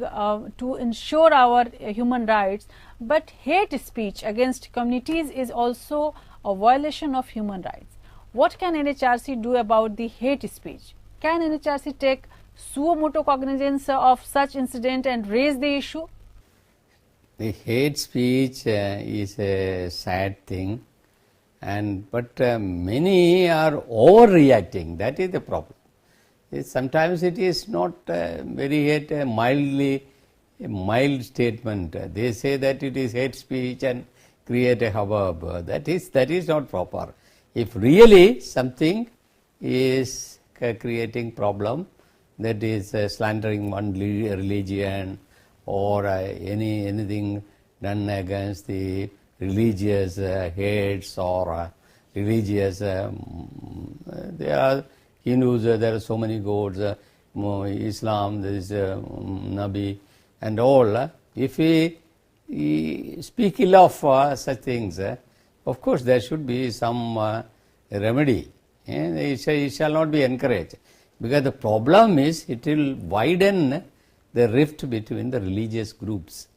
to ensure our human rights, but hate speech against communities is also a violation of human rights. What can NHRC do about the hate speech? Can NHRC take suo motu cognizance of such incident and raise the issue? The hate speech is a sad thing, but many are overreacting. That is the problem. Sometimes it is not very hate, a mild statement. They say that it is hate speech and create a hubbub. That is not proper. If really something is creating problem, that is slandering one religion or anything done against the religious hates or religious, there are Hindus, there are so many gods, Islam, there is Nabi and all. If we speak ill of such things, of course there should be some remedy. It shall not be encouraged, because the problem is it will widen the rift between the religious groups.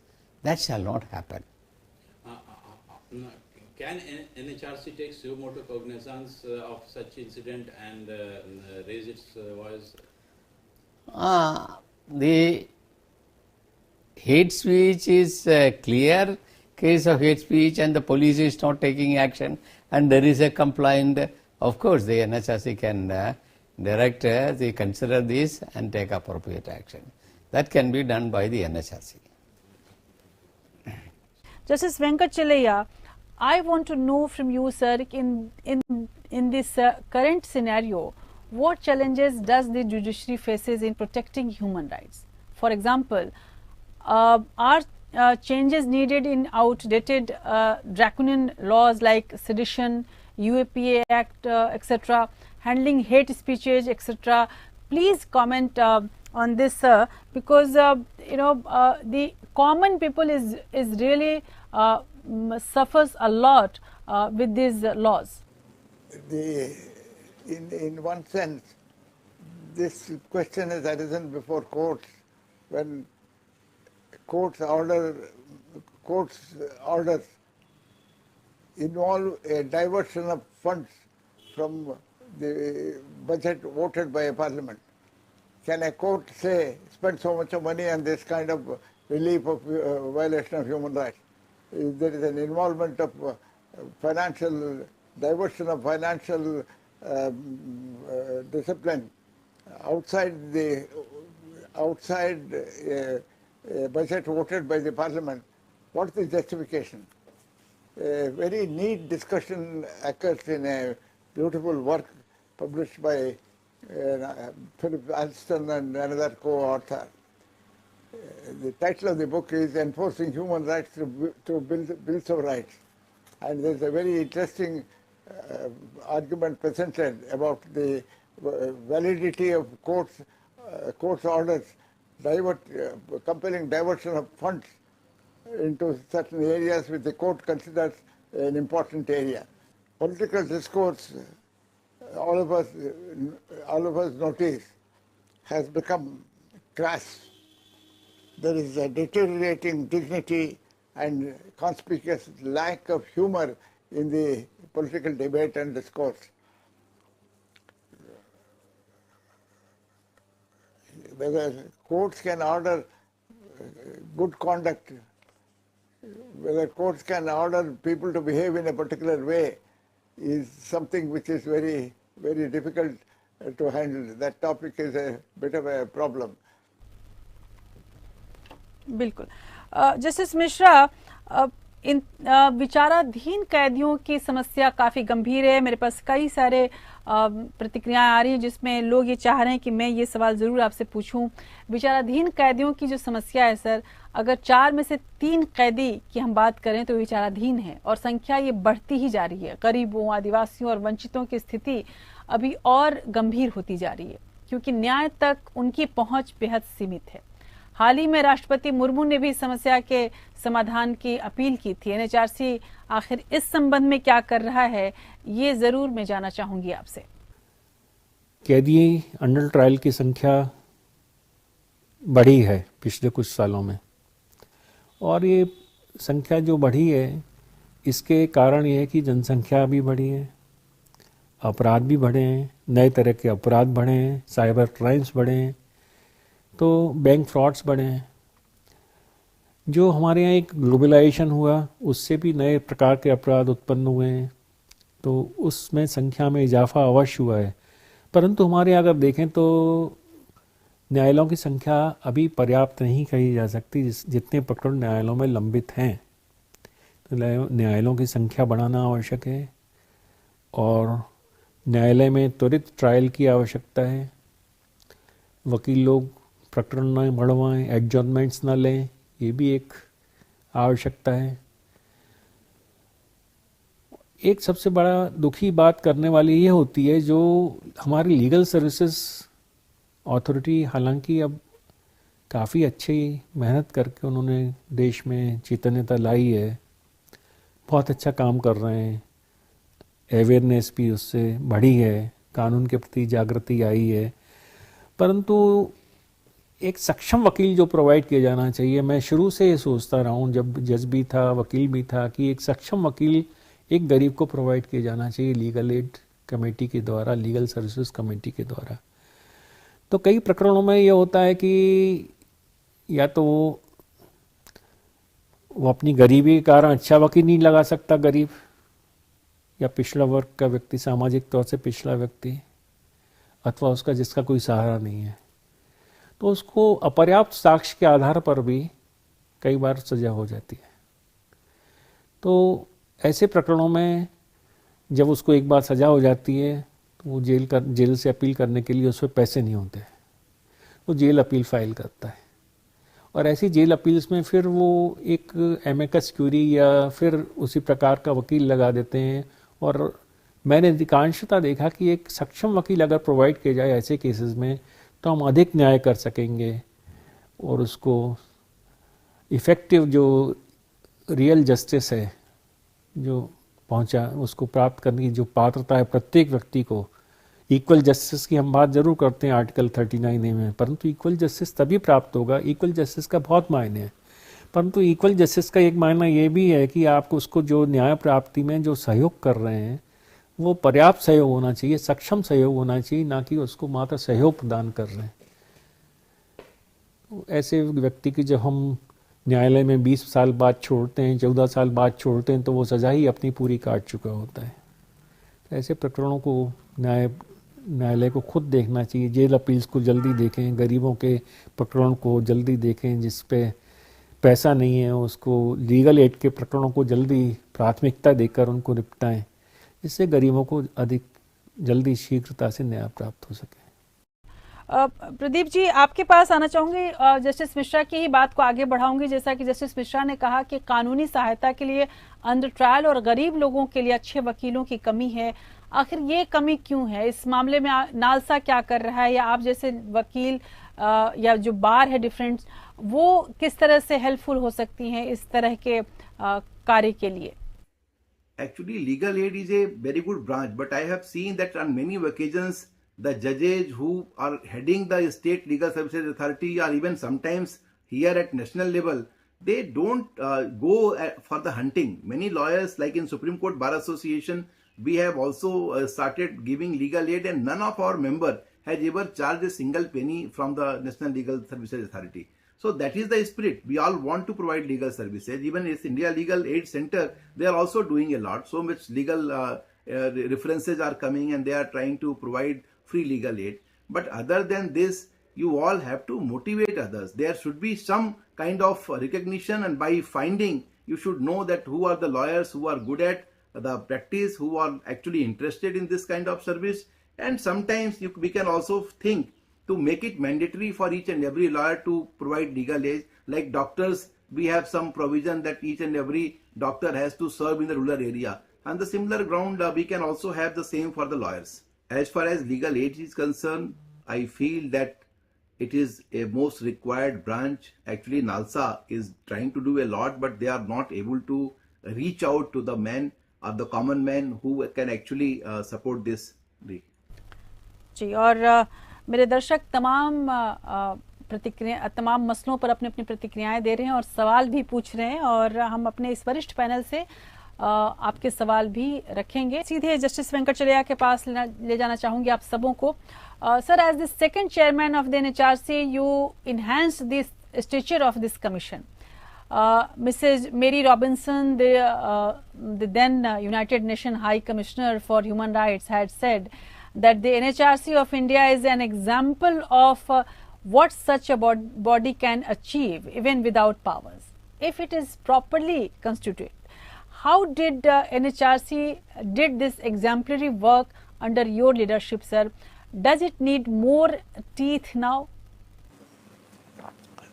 That shall not happen. Can NHRC take suo motu cognizance of such incident and raise its voice? The hate speech is a clear case of hate speech and the police is not taking action and there is a complaint. Of course, the NHRC can direct, they consider this and take appropriate action. That can be done by the NHRC. Justice Venkatachalaya, I want to know from you, sir, in this current scenario, what challenges does the judiciary faces in protecting human rights? For example, are changes needed in outdated draconian laws like sedition, UAPA Act, etc., handling hate speeches, etc.? Please comment on this, sir, because the common people is really suffers a lot with these laws. In one sense, this question has arisen before courts when court's orders involve a diversion of funds from the budget voted by a parliament. Can a court say, spend so much of money on this kind of relief of violation of human rights? If there is an involvement of financial, diversion of financial discipline outside budget voted by the parliament, what is the justification? A very neat discussion occurs in a beautiful work published by Philip Alston and another co-author. The title of the book is Enforcing Human Rights through Bills of Rights. And there's a very interesting argument presented about the validity of court's orders compelling diversion of funds into certain areas which the court considers an important area. Political discourse, all of us notice, has become crass. There is a deteriorating dignity and conspicuous lack of humor in the political debate and discourse. Whether courts can order good conduct, whether courts can order people to behave in a particular way, is something which is very, very difficult to handle. That topic is a bit of a problem. बिल्कुल। Justice Mishra, इन विचाराधीन कैदियों की समस्या काफ़ी गंभीर है। मेरे पास कई सारे प्रतिक्रियाएं आ रही हैं जिसमें लोग ये चाह रहे हैं कि मैं ये सवाल ज़रूर आपसे पूछूं। विचाराधीन कैदियों की जो समस्या है सर, अगर 4 में से 3 कैदी की हम बात करें तो विचाराधीन है और संख्या ये बढ़ती ही जा रही है। गरीबों, आदिवासियों और वंचितों की स्थिति अभी और गंभीर होती जा रही है क्योंकि न्याय तक उनकी पहुंच बेहद सीमित है। हाल ही में राष्ट्रपति मुर्मू ने भी इस समस्या के समाधान की अपील की थी। एनएचआरसी आखिर इस संबंध में क्या कर रहा है, ये जरूर मैं जानना चाहूंगी आपसे। कैदी अंडर ट्रायल की संख्या बढ़ी है पिछले कुछ सालों में, और ये संख्या जो बढ़ी है इसके कारण ये है कि जनसंख्या भी बढ़ी है, अपराध भी बढ़े हैं, नए तरह के अपराध बढ़े हैं, साइबर क्राइम्स बढ़े हैं, तो बैंक फ्रॉड्स बढ़े हैं। जो हमारे यहाँ एक ग्लोबलाइजेशन हुआ उससे भी नए प्रकार के अपराध उत्पन्न हुए हैं, तो उसमें संख्या में इजाफा अवश्य हुआ है। परंतु हमारे यहाँ अगर देखें तो न्यायालयों की संख्या अभी पर्याप्त नहीं कही जा सकती। जितने प्रकरण न्यायालयों में लंबित हैं, तो न्यायालयों की संख्या बढ़ाना आवश्यक है और न्यायालय में त्वरित ट्रायल की आवश्यकता है। वकील लोग प्रकरण न बढ़वाएं, एडजॉर्नमेंट्स न लें, ये भी एक आवश्यकता है। एक सबसे बड़ा दुखी बात करने वाली ये होती है जो हमारी लीगल सर्विसेज अथॉरिटी, हालांकि अब काफ़ी अच्छी मेहनत करके उन्होंने देश में चैतन्यता लाई है, बहुत अच्छा काम कर रहे हैं, अवेयरनेस भी उससे बढ़ी है, कानून के प्रति जागृति आई है, परंतु एक सक्षम वकील जो प्रोवाइड किया जाना चाहिए, मैं शुरू से ये सोचता रहा हूँ, जब जज भी था, वकील भी था, कि एक सक्षम वकील एक गरीब को प्रोवाइड किया जाना चाहिए लीगल एड कमेटी के द्वारा, लीगल सर्विसेज कमेटी के द्वारा। तो कई प्रकरणों में ये होता है कि या तो वो अपनी गरीबी के कारण अच्छा वकील नहीं लगा सकता, गरीब या पिछड़ा वर्ग का व्यक्ति, सामाजिक तौर से पिछड़ा व्यक्ति, अथवा उसका जिसका कोई सहारा नहीं है, तो उसको अपर्याप्त साक्ष्य के आधार पर भी कई बार सजा हो जाती है। तो ऐसे प्रकरणों में जब उसको एक बार सजा हो जाती है तो वो जेल से अपील करने के लिए उस पर पैसे नहीं होते, वो जेल अपील फाइल करता है और ऐसी जेल अपील्स में फिर वो एक एमिकस क्यूरी या फिर उसी प्रकार का वकील लगा देते हैं। और मैंने अधिकांशतः देखा कि एक सक्षम वकील अगर प्रोवाइड किया जाए ऐसे केसेस में तो हम अधिक न्याय कर सकेंगे और उसको इफ़ेक्टिव जो रियल जस्टिस है जो पहुंचा, उसको प्राप्त करने की जो पात्रता है प्रत्येक व्यक्ति को, इक्वल जस्टिस की हम बात जरूर करते हैं आर्टिकल 39A में, परंतु इक्वल जस्टिस तभी प्राप्त होगा, इक्वल जस्टिस का बहुत मायने हैं, परंतु इक्वल जस्टिस का एक मायना ये भी है कि आप उसको जो न्याय प्राप्ति में जो सहयोग कर रहे हैं वो पर्याप्त सहयोग होना चाहिए, सक्षम सहयोग होना चाहिए, ना कि उसको मात्र सहयोग प्रदान कर रहे हैं। ऐसे व्यक्ति की जब हम न्यायालय में 20 साल बाद छोड़ते हैं, 14 साल बाद छोड़ते हैं, तो वो सजा ही अपनी पूरी काट चुका होता है। तो ऐसे प्रकरणों को न्यायालय को खुद देखना चाहिए, जेल अपील्स को जल्दी देखें, गरीबों के प्रकरणों को जल्दी देखें, जिस पे पैसा नहीं है उसको लीगल एड के प्रकरणों को जल्दी प्राथमिकता देकर उनको निपटाएं, जिससे गरीबों को अधिक जल्दी शीघ्रता से न्याय प्राप्त हो सके। प्रदीप जी, आपके पास आना चाहूंगी, जस्टिस मिश्रा की ही बात को आगे बढ़ाऊंगी। जैसा कि जस्टिस मिश्रा ने कहा कि कानूनी सहायता के लिए अंडर ट्रायल और गरीब लोगों के लिए अच्छे वकीलों की कमी है। आखिर ये कमी क्यों है? इस मामले में नालसा क्या कर रहा है, या आप जैसे वकील या जो बार है डिफरेंट, वो किस तरह से हेल्पफुल हो सकती हैं इस तरह के कार्य के लिए? Actually, legal aid is a very good branch, but I have seen that on many occasions the judges who are heading the state legal services authority, or even sometimes here at national level, they don't go for the hunting. Many lawyers, like in Supreme Court Bar Association, we have also started giving legal aid, and none of our member has ever charged a single penny from the National Legal Services Authority. So that is the spirit. We all want to provide legal services. Even as India Legal Aid Center, they are also doing a lot. So much legal references are coming, and they are trying to provide free legal aid. But other than this, you all have to motivate others. There should be some kind of recognition, and by finding, you should know that who are the lawyers who are good at the practice, who are actually interested in this kind of service. And sometimes we can also think to make it mandatory for each and every lawyer to provide legal aid. Like doctors, we have some provision that each and every doctor has to serve in the rural area. On the similar ground, we can also have the same for the lawyers. As far as legal aid is concerned, I feel that it is a most required branch. Actually, NALSA is trying to do a lot, but they are not able to reach out to the men or the common men who can actually support this. जी, और मेरे दर्शक तमाम तमाम मसलों पर अपनी अपनी प्रतिक्रियाएं दे रहे हैं और सवाल भी पूछ रहे हैं, और हम अपने इस वरिष्ठ पैनल से आपके सवाल भी रखेंगे। सीधे जस्टिस वेंकटचलैया के पास ले जाना चाहूंगी आप सबों को। Sir, as the second chairman of the NHRC, you enhance this stature of this commission. Mrs. Mary Robinson, the then United Nations High Commissioner for Human Rights, had said that the NHRC of India is an example of what such a body can achieve even without powers, if it is properly constituted. How did NHRC did this exemplary work under your leadership, sir? Does it need more teeth now?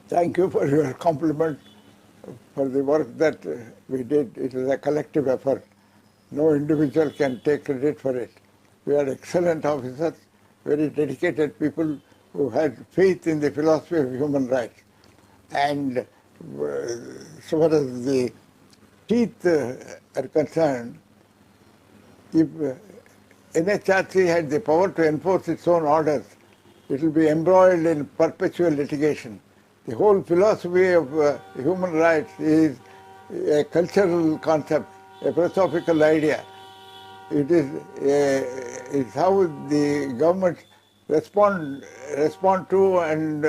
Thank you for your compliment for the work that we did. It is a collective effort. No individual can take credit for it. We had excellent officers, very dedicated people who had faith in the philosophy of human rights. And so far as the teeth are concerned, if NHRC had the power to enforce its own orders, it will be embroiled in perpetual litigation. The whole philosophy of human rights is a cultural concept, a philosophical idea. It is how the government respond to and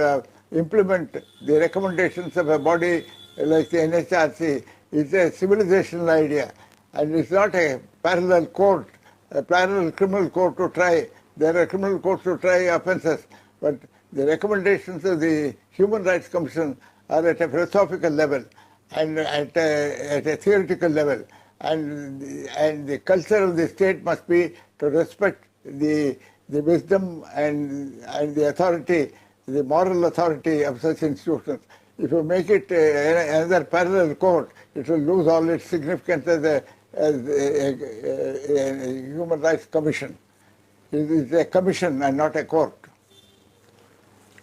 implement the recommendations of a body like the NHRC. It's a civilizational idea, and it's not a parallel court, a parallel criminal court to try. There are criminal courts to try offences, but the recommendations of the Human Rights Commission are at a philosophical level and at a theoretical level. And the culture of the state must be to respect the wisdom and the authority, the moral authority of such institutions. If you make it another parallel court, it will lose all its significance as a Human Rights Commission. It is a commission and not a court.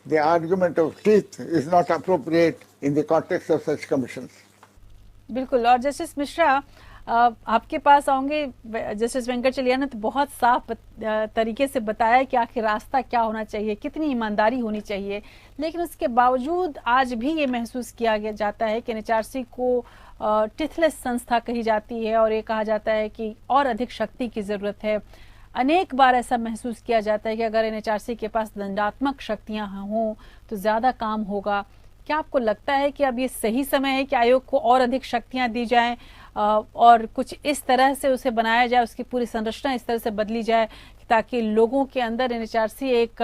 The argument of teeth is not appropriate in the context of such commissions. बिल्कुल। और justice Mishra, आपके पास आऊंगे justice वेंकटचलिया ने तो बहुत साफ तरीके से बताया कि आखिर रास्ता क्या होना चाहिए, कितनी ईमानदारी होनी चाहिए, लेकिन उसके बावजूद आज भी ये महसूस किया गया जाता है कि एनएचआरसी को टिथलेस संस्था कही जाती है और ये कहा जाता है कि और अधिक शक्ति की ज़रूरत है। अनेक बार ऐसा महसूस किया जाता है कि अगर एनएचआरसी के पास दंडात्मक शक्तियां हों तो ज़्यादा काम होगा। क्या आपको लगता है कि अब ये सही समय है कि आयोग को और अधिक शक्तियां दी जाएं और कुछ इस तरह से उसे बनाया जाए, उसकी पूरी संरचना इस तरह से बदली जाए ताकि लोगों के अंदर एनएचआरसी एक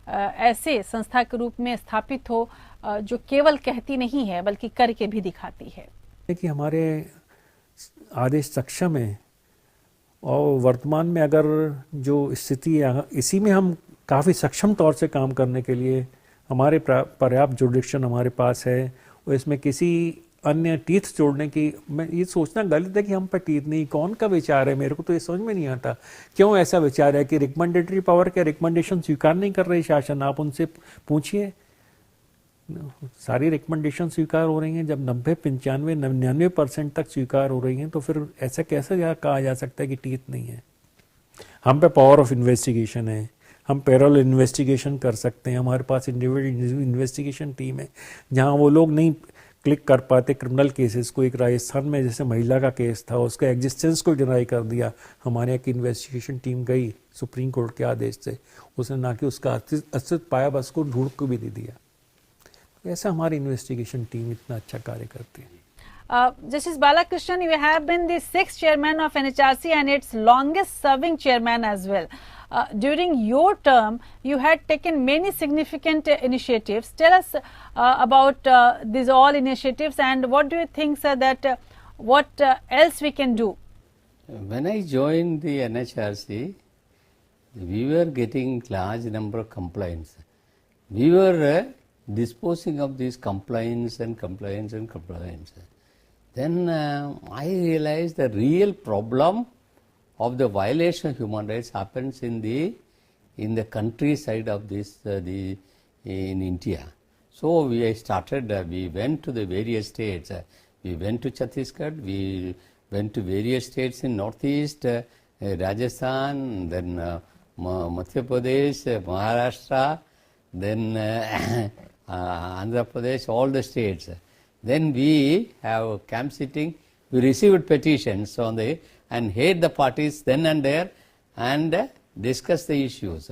ऐसे संस्था के रूप में स्थापित हो जो केवल कहती नहीं है बल्कि करके भी दिखाती है? कि हमारे आदेश सक्षम है और वर्तमान में अगर जो स्थिति इसी में हम काफ़ी सक्षम तौर से काम करने के लिए हमारे पर्याप्त जुडिक्शन हमारे पास है और इसमें किसी अन्य टीथ जोड़ने की, मैं ये सोचना गलत है कि हम पर टीथ नहीं, कौन का विचार है, मेरे को तो ये समझ में नहीं आता क्यों ऐसा विचार है कि रिकमेंडेटरी पावर के रिकमेंडेशन स्वीकार नहीं कर रही शासन। आप उनसे पूछिए, सारी रिकमेंडेशन स्वीकार हो रही हैं। जब 90, 95, 99% तक स्वीकार हो रही हैं तो फिर ऐसा कैसे कहा जा सकता है कि टीथ नहीं है। हम पे पावर ऑफ इन्वेस्टिगेशन है, हम पैरेलल इन्वेस्टिगेशन कर सकते हैं, हमारे पास इंडिविजुअल इन्वेस्टिगेशन टीम है। जहां वो लोग नहीं क्लिक कर पाते क्रिमिनल केसेस को, एक राजस्थान में जैसे महिला का केस था उसका एग्जिस्टेंस को डिनाई कर दिया, हमारे यहाँ की इन्वेस्टिगेशन टीम गई सुप्रीम कोर्ट के आदेश से, उसने ना कि उसका अस्तित्व पाया बस को ढूंढ को भी दे दिया। ऐसा हमारी इन्वेस्टिगेशन टीम इतना अच्छा कार्य करती है। Justice Balakrishnan, you have been the 6th chairman of NHRC and its longest serving chairman as well. During your term, you had taken many significant initiatives. Tell us about these all initiatives and what do you think, sir, that what else we can do? When I joined the NHRC, we were getting large number of complaints. We were disposing of these complaints and complaints and complaints. Then I realized the real problem of the violation of human rights happens in the countryside of this in India. So we started. We went to the various states. We went to Chhattisgarh. We went to various states in northeast, Rajasthan, then Madhya Pradesh, Maharashtra, then Andhra Pradesh, all the states. Then we have camp sitting. We received petitions on and heard the parties then and there and discuss the issues.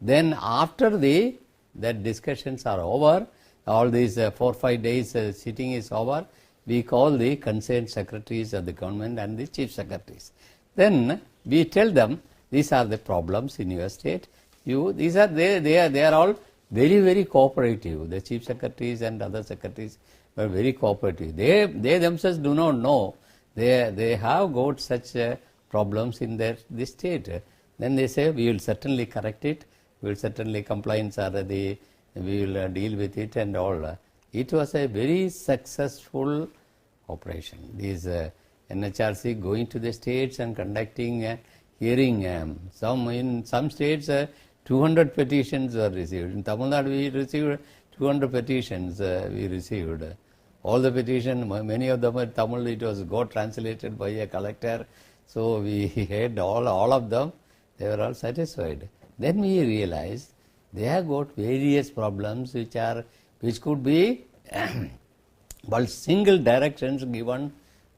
Then after that discussions are over, all these 4 or 5 days sitting is over, we call the concerned secretaries of the government and the chief secretaries. Then we tell them these are the problems in your state. They are all very, very cooperative. The chief secretaries and other secretaries were very cooperative. They themselves do not know. They have got such problems in this state. Then they say, we will certainly correct it. We will certainly complaints are we will deal with it and all. It was a very successful operation. These NHRC going to the states and conducting hearing. In some states 200 petitions were received. In Tamil Nadu we received 200 petitions we received. All the petitions, many of them in Tamil, it was got translated by a collector. So we heard all of them. They were all satisfied. Then we realized they have got various problems which could be but single directions given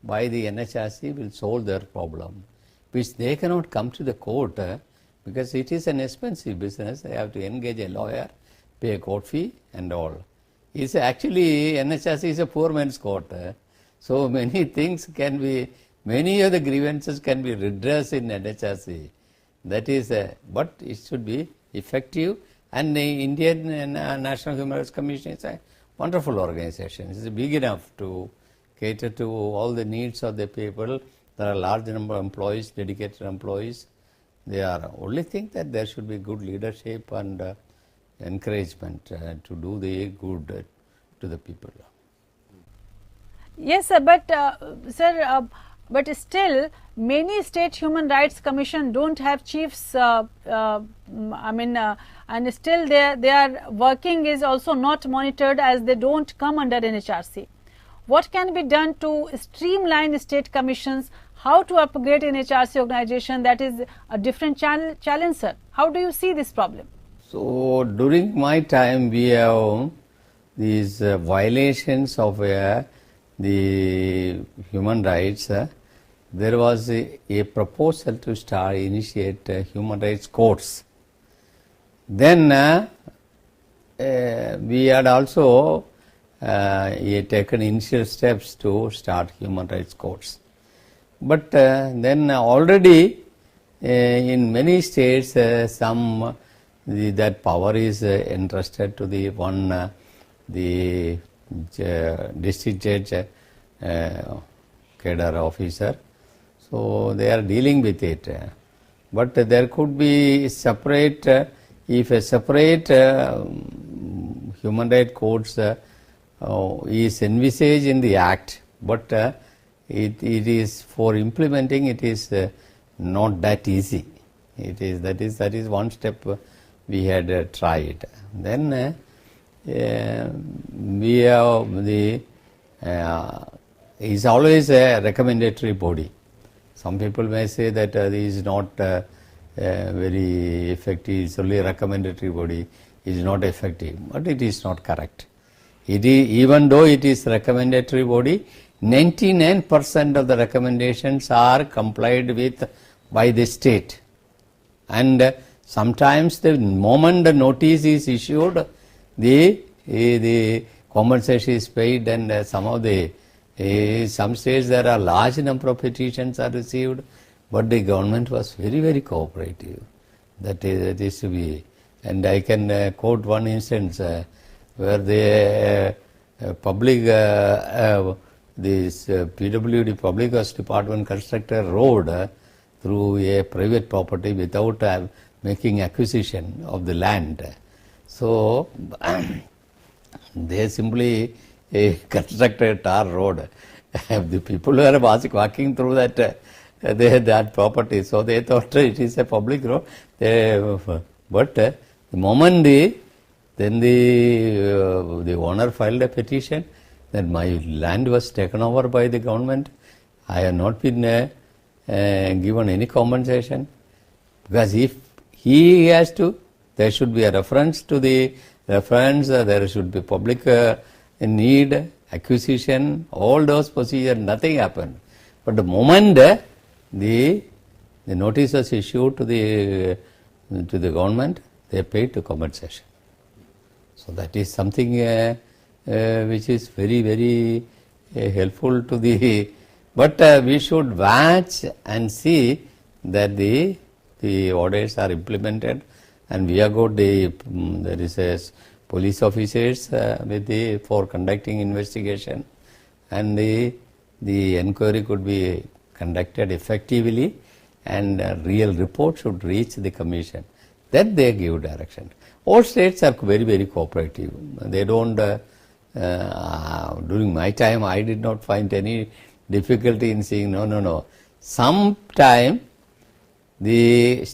by the NHRC will solve their problem, which they cannot come to the court because it is an expensive business. They have to engage a lawyer, pay a court fee and all. It's actually NHRC is a poor man's court. So many things many of the grievances can be redressed in NHRC. That is, but it should be effective. And the Indian National Human Rights Commission is a wonderful organization. It is big enough to cater to all the needs of the people. There are a large number of employees, dedicated employees. They are only think that there should be good leadership and encouragement to do the good to the people. Yes, sir, but but still many state human rights commission don't have chiefs. And still their working is also not monitored as they don't come under NHRC. What can be done to streamline state commissions? how to upgrade an HRC organization, that is a different challenge, sir. How do you see this problem? So during my time, we have these violations of the human rights. There was a proposal to initiate human rights courts. Then we had also taken initial steps to start human rights courts. But then already in many states that power is entrusted to the district judge cadre officer. So they are dealing with it. But there could be separate, if a separate human rights courts is envisaged in the act, but it is for implementing, it is not that easy. That is one step we had tried. Then we have is always a recommendatory body. Some people may say that this is not very effective, it's only a recommendatory body, is not effective, but it is not correct. Even though it is recommendatory body, 99% of the recommendations are complied with by the state. And sometimes the moment the notice is issued, the compensation is paid, and some states there are large number of petitions are received, but the government was very, very cooperative. That is to be. And I can quote one instance where the public, this PWD, Public Works Department, constructed a road through a private property without making acquisition of the land. So they simply constructed a tar road. The people who are walking through that property, so they thought it is a public road. But the moment the owner filed a petition that my land was taken over by the government, I have not been given any compensation, because if he has to, there should be a reference to the reference, there should be public need, acquisition, all those procedures, nothing happened. But the moment the notice was issued to the government, they paid the compensation. So that is something which is very, very helpful to the. But we should watch and see that the orders are implemented, and we have got there is a police officers for conducting investigation, and the inquiry could be conducted effectively, and a real report should reach the commission. Then they give direction. All states are very, very cooperative. They don't. During my time, I did not find any difficulty in saying no. Sometime the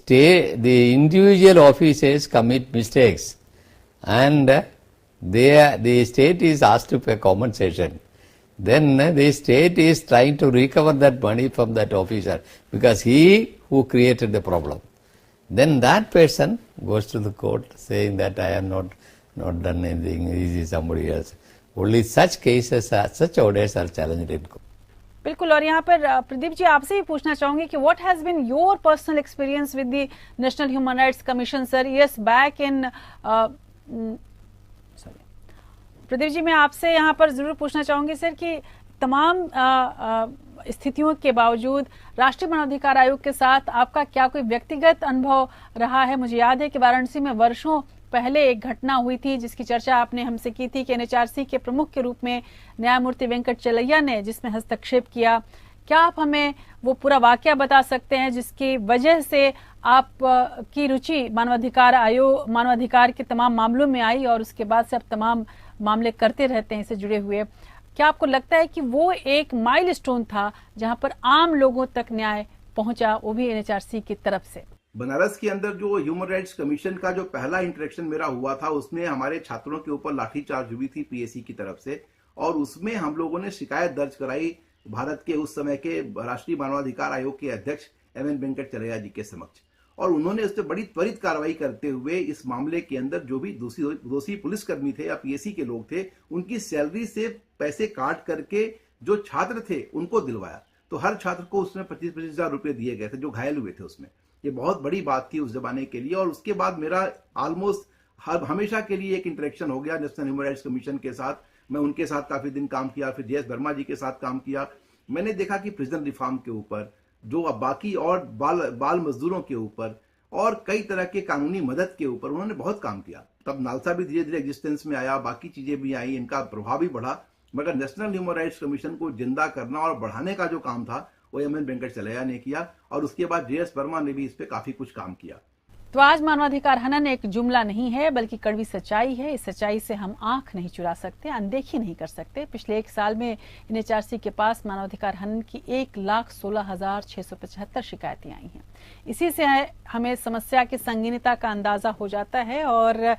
individual officers commit mistakes, and the state is asked to pay compensation. Then the state is trying to recover that money from that officer, because he who created the problem. Then that person goes to the court saying that I have not done anything, this is somebody else. Only such cases, such orders are challenged in court. बिल्कुल. और यहाँ पर प्रदीप जी, आपसे भी पूछना चाहूंगी कि what has been your personal experience with the national human rights commission, sir, yes back in Pradeep ji, मैं आपसे यहाँ पर जरूर पूछना चाहूंगी सर कि तमाम स्थितियों के बावजूद राष्ट्रीय मानवाधिकार आयोग के साथ आपका क्या कोई व्यक्तिगत अनुभव रहा है? मुझे याद है कि वाराणसी में वर्षों पहले एक घटना हुई थी जिसकी चर्चा आपने हमसे की थी कि एनएचआरसी के प्रमुख के रूप में न्यायमूर्ति वेंकट चलैया ने जिसमें हस्तक्षेप किया. क्या आप हमें वो पूरा वाकया बता सकते हैं जिसकी वजह से आप की रुचि मानवाधिकार के तमाम मामलों में आई और उसके बाद से आप तमाम मामले करते रहते हैं इससे जुड़े हुए? क्या आपको लगता है कि वो एक माइलस्टोन था जहां पर आम लोगों तक न्याय पहुंचा, वो भी एनएचआरसी की तरफ से? बनारस के अंदर जो ह्यूमन राइट्स कमीशन का जो पहला इंटरेक्शन मेरा हुआ था, उसमें हमारे छात्रों के ऊपर लाठीचार्ज हुई थी पीएसी की तरफ से, और उसमें हम लोगों ने शिकायत दर्ज कराई भारत के उस समय के राष्ट्रीय मानवाधिकार आयोग के अध्यक्ष एम.एन. वेंकटचलैया जी के समक्ष, और उन्होंने उस पर बड़ी त्वरित कार्रवाई करते हुए इस मामले के अंदर जो भी दोषी पुलिसकर्मी थे या पीएसी के लोग थे, उनकी सैलरी से पैसे काट करके जो छात्र थे उनको दिलवाया। तो हर छात्र को उसमें 25-25 हजार रुपए दिए गए थे जो घायल हुए थे उसमें। ये बहुत बड़ी बात थी उस जमाने के लिए। और उसके बाद मेरा ऑलमोस्ट हमेशा के लिए एक इंटरेक्शन हो गया नेशनल ह्यूमन राइट्स कमीशन के साथ। मैं उनके साथ काफी दिन काम किया, फिर जे.एस. वर्मा जी के साथ काम किया। मैंने देखा कि प्रिजन रिफॉर्म के ऊपर, जो अब बाकी और बाल मजदूरों के ऊपर और कई तरह के कानूनी मदद के ऊपर उन्होंने बहुत काम किया। तब नालसा भी धीरे धीरे एग्जिस्टेंस में आया, बाकी चीजें भी आई, इनका प्रभाव भी बढ़ा। मगर नेशनल ह्यूमन राइट्स कमीशन को जिंदा करना और बढ़ाने का जो काम था वो एम.एन. वेंकटचलैया ने किया, और उसके बाद जे.एस. वर्मा ने भी इस पे काफी कुछ काम किया। तो आज मानवाधिकार हनन एक जुमला नहीं है बल्कि कड़वी सच्चाई है। इस सच्चाई से हम आंख नहीं चुरा सकते, अनदेखी नहीं कर सकते। पिछले एक साल में एनएचआरसी के पास मानवाधिकार हनन की 1,16,675 शिकायतें आई हैं। इसी से हमें समस्या की संगीनता का अंदाजा हो जाता है। और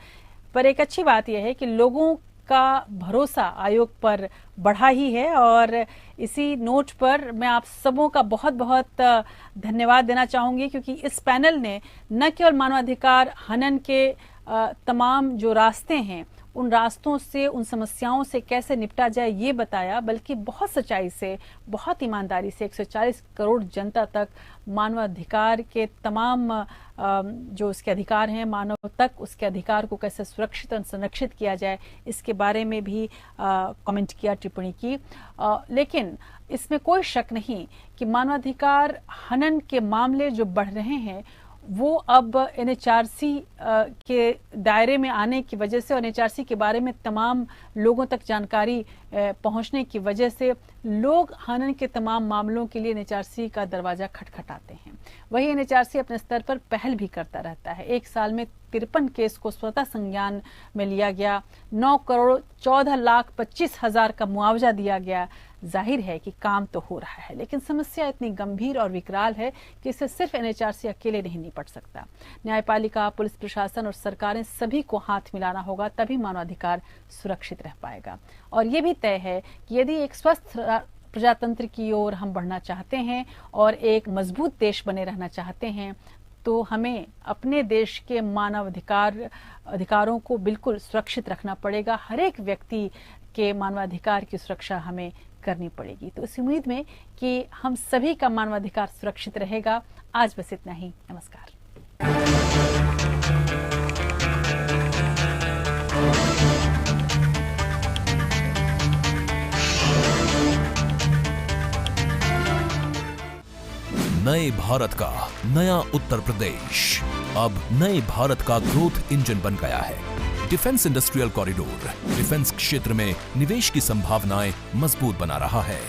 पर एक अच्छी बात यह है कि लोगों का भरोसा आयोग पर बढ़ा ही है। और इसी नोट पर मैं आप सबों का बहुत बहुत धन्यवाद देना चाहूंगी, क्योंकि इस पैनल ने न केवल मानवाधिकार हनन के तमाम जो रास्ते हैं, उन रास्तों से, उन समस्याओं से कैसे निपटा जाए ये बताया, बल्कि बहुत सच्चाई से, बहुत ईमानदारी से 140 करोड़ जनता तक मानवाधिकार के तमाम जो उसके अधिकार हैं, मानव तक उसके अधिकार को कैसे सुरक्षित और संरक्षित किया जाए, इसके बारे में भी कमेंट किया, टिप्पणी की। लेकिन इसमें कोई शक नहीं कि मानवाधिकार हनन के मामले जो बढ़ रहे हैं वो अब एनएचआरसी के दायरे में आने की वजह से और एनएचआरसी के बारे में तमाम लोगों तक जानकारी पहुंचने की वजह से लोग हनन के तमाम मामलों के लिए एनएचआरसी का दरवाजा खटखटाते हैं। वही एनएचआरसी अपने स्तर पर पहल भी करता रहता है। एक साल में 53 केस को स्वतः संज्ञान में लिया गया, 9,14,25,000 का मुआवजा दिया गया। जाहिर है कि काम तो हो रहा है, लेकिन समस्या इतनी गंभीर और विकराल है कि इसे सिर्फ एनएचआरसी अकेले नहीं निपट सकता। न्यायपालिका, पुलिस प्रशासन और सरकारें सभी को हाथ मिलाना होगा, तभी मानवाधिकार सुरक्षित रह पाएगा। और ये भी तय है कि यदि एक स्वस्थ प्रजातंत्र की ओर हम बढ़ना चाहते हैं और एक मजबूत देश बने रहना चाहते हैं, तो हमें अपने देश के अधिकारों को बिल्कुल सुरक्षित रखना पड़ेगा। हर एक व्यक्ति के मानवाधिकार की सुरक्षा हमें करनी पड़ेगी। तो इस उम्मीद में कि हम सभी का मानवाधिकार सुरक्षित रहेगा, आज बस इतना ही। नमस्कार। नए भारत का नया उत्तर प्रदेश अब नए भारत का ग्रोथ इंजन बन गया है। डिफेंस इंडस्ट्रियल कॉरिडोर डिफेंस क्षेत्र में निवेश की संभावनाएं मजबूत बना रहा है।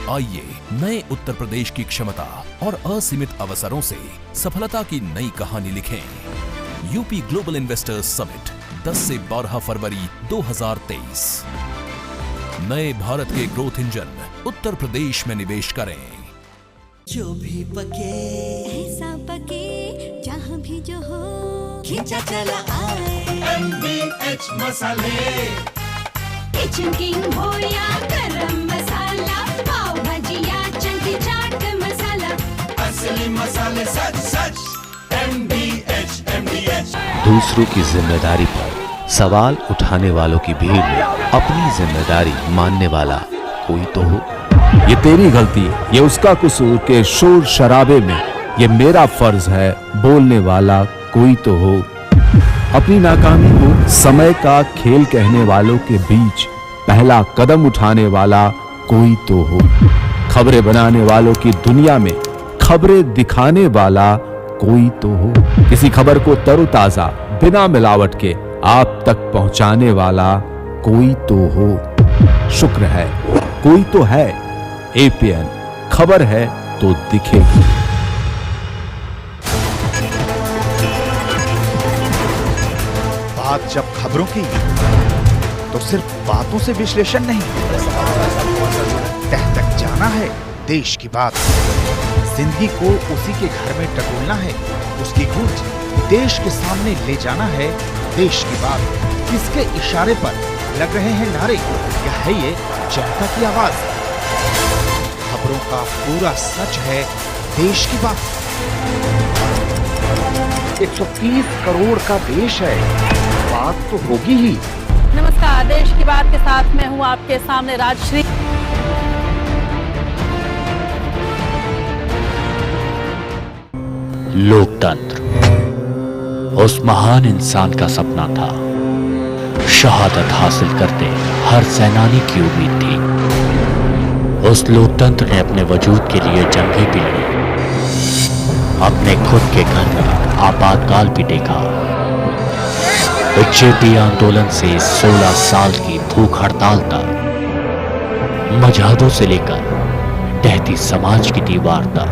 आइए नए उत्तर प्रदेश की क्षमता और असीमित अवसरों से सफलता की नई कहानी लिखें। यूपी ग्लोबल इन्वेस्टर्स समिट 10 से 12 फरवरी 2023। नए भारत के ग्रोथ इंजन उत्तर प्रदेश में निवेश करें। जो भी पके ऐसा पके, जहाँ भी जो हो खींचा चला आए MBH मसाले। किचन किंग हो या गरम मसाला, पाव भाजी या चंकी चाट मसाला, असली मसाले सच सच MBH। दूसरों की जिम्मेदारी पर सवाल उठाने वालों की भीड़ में अपनी जिम्मेदारी मानने वाला कोई तो हो। ये तेरी गलती, ये उसका कसूर के शोर शराबे में ये मेरा फर्ज है बोलने वाला कोई तो हो। अपनी नाकामी को समय का खेल कहने वालों के बीच पहला कदम उठाने वाला कोई तो हो। खबरें बनाने वालों की दुनिया में खबरें दिखाने वाला कोई तो हो। किसी खबर को तरोताजा बिना मिलावट के आप तक पहुंचाने वाला कोई तो हो। शुक्र है कोई तो है। एपीएन खबर है तो दिखेगी। बात जब खबरों की तो सिर्फ बातों से विश्लेषण नहीं, तह तक जाना है देश की बात। जिंदगी को उसी के घर में टटोलना है, उसकी गूंज देश के सामने ले जाना है देश की बात। किसके इशारे पर लग रहे हैं नारे, या है ये जनता की आवाज? खबरों का पूरा सच है देश की बात। 130 करोड़ का देश है, बात तो होगी ही। नमस्कार, देश की बात के साथ मैं हूं आपके सामने राजश्री। लोकतंत्र उस महान इंसान का सपना था। शहादत हासिल करते हर सेनानी की उम्मीद थी। उस लोकतंत्र ने अपने वजूद के लिए जंगें भी लड़ी, अपने खुद के घर में आपातकाल भी देखा। जेपी आंदोलन से 16 साल की भूख हड़ताल तक, मजहदों से लेकर टहती समाज की दीवार तक,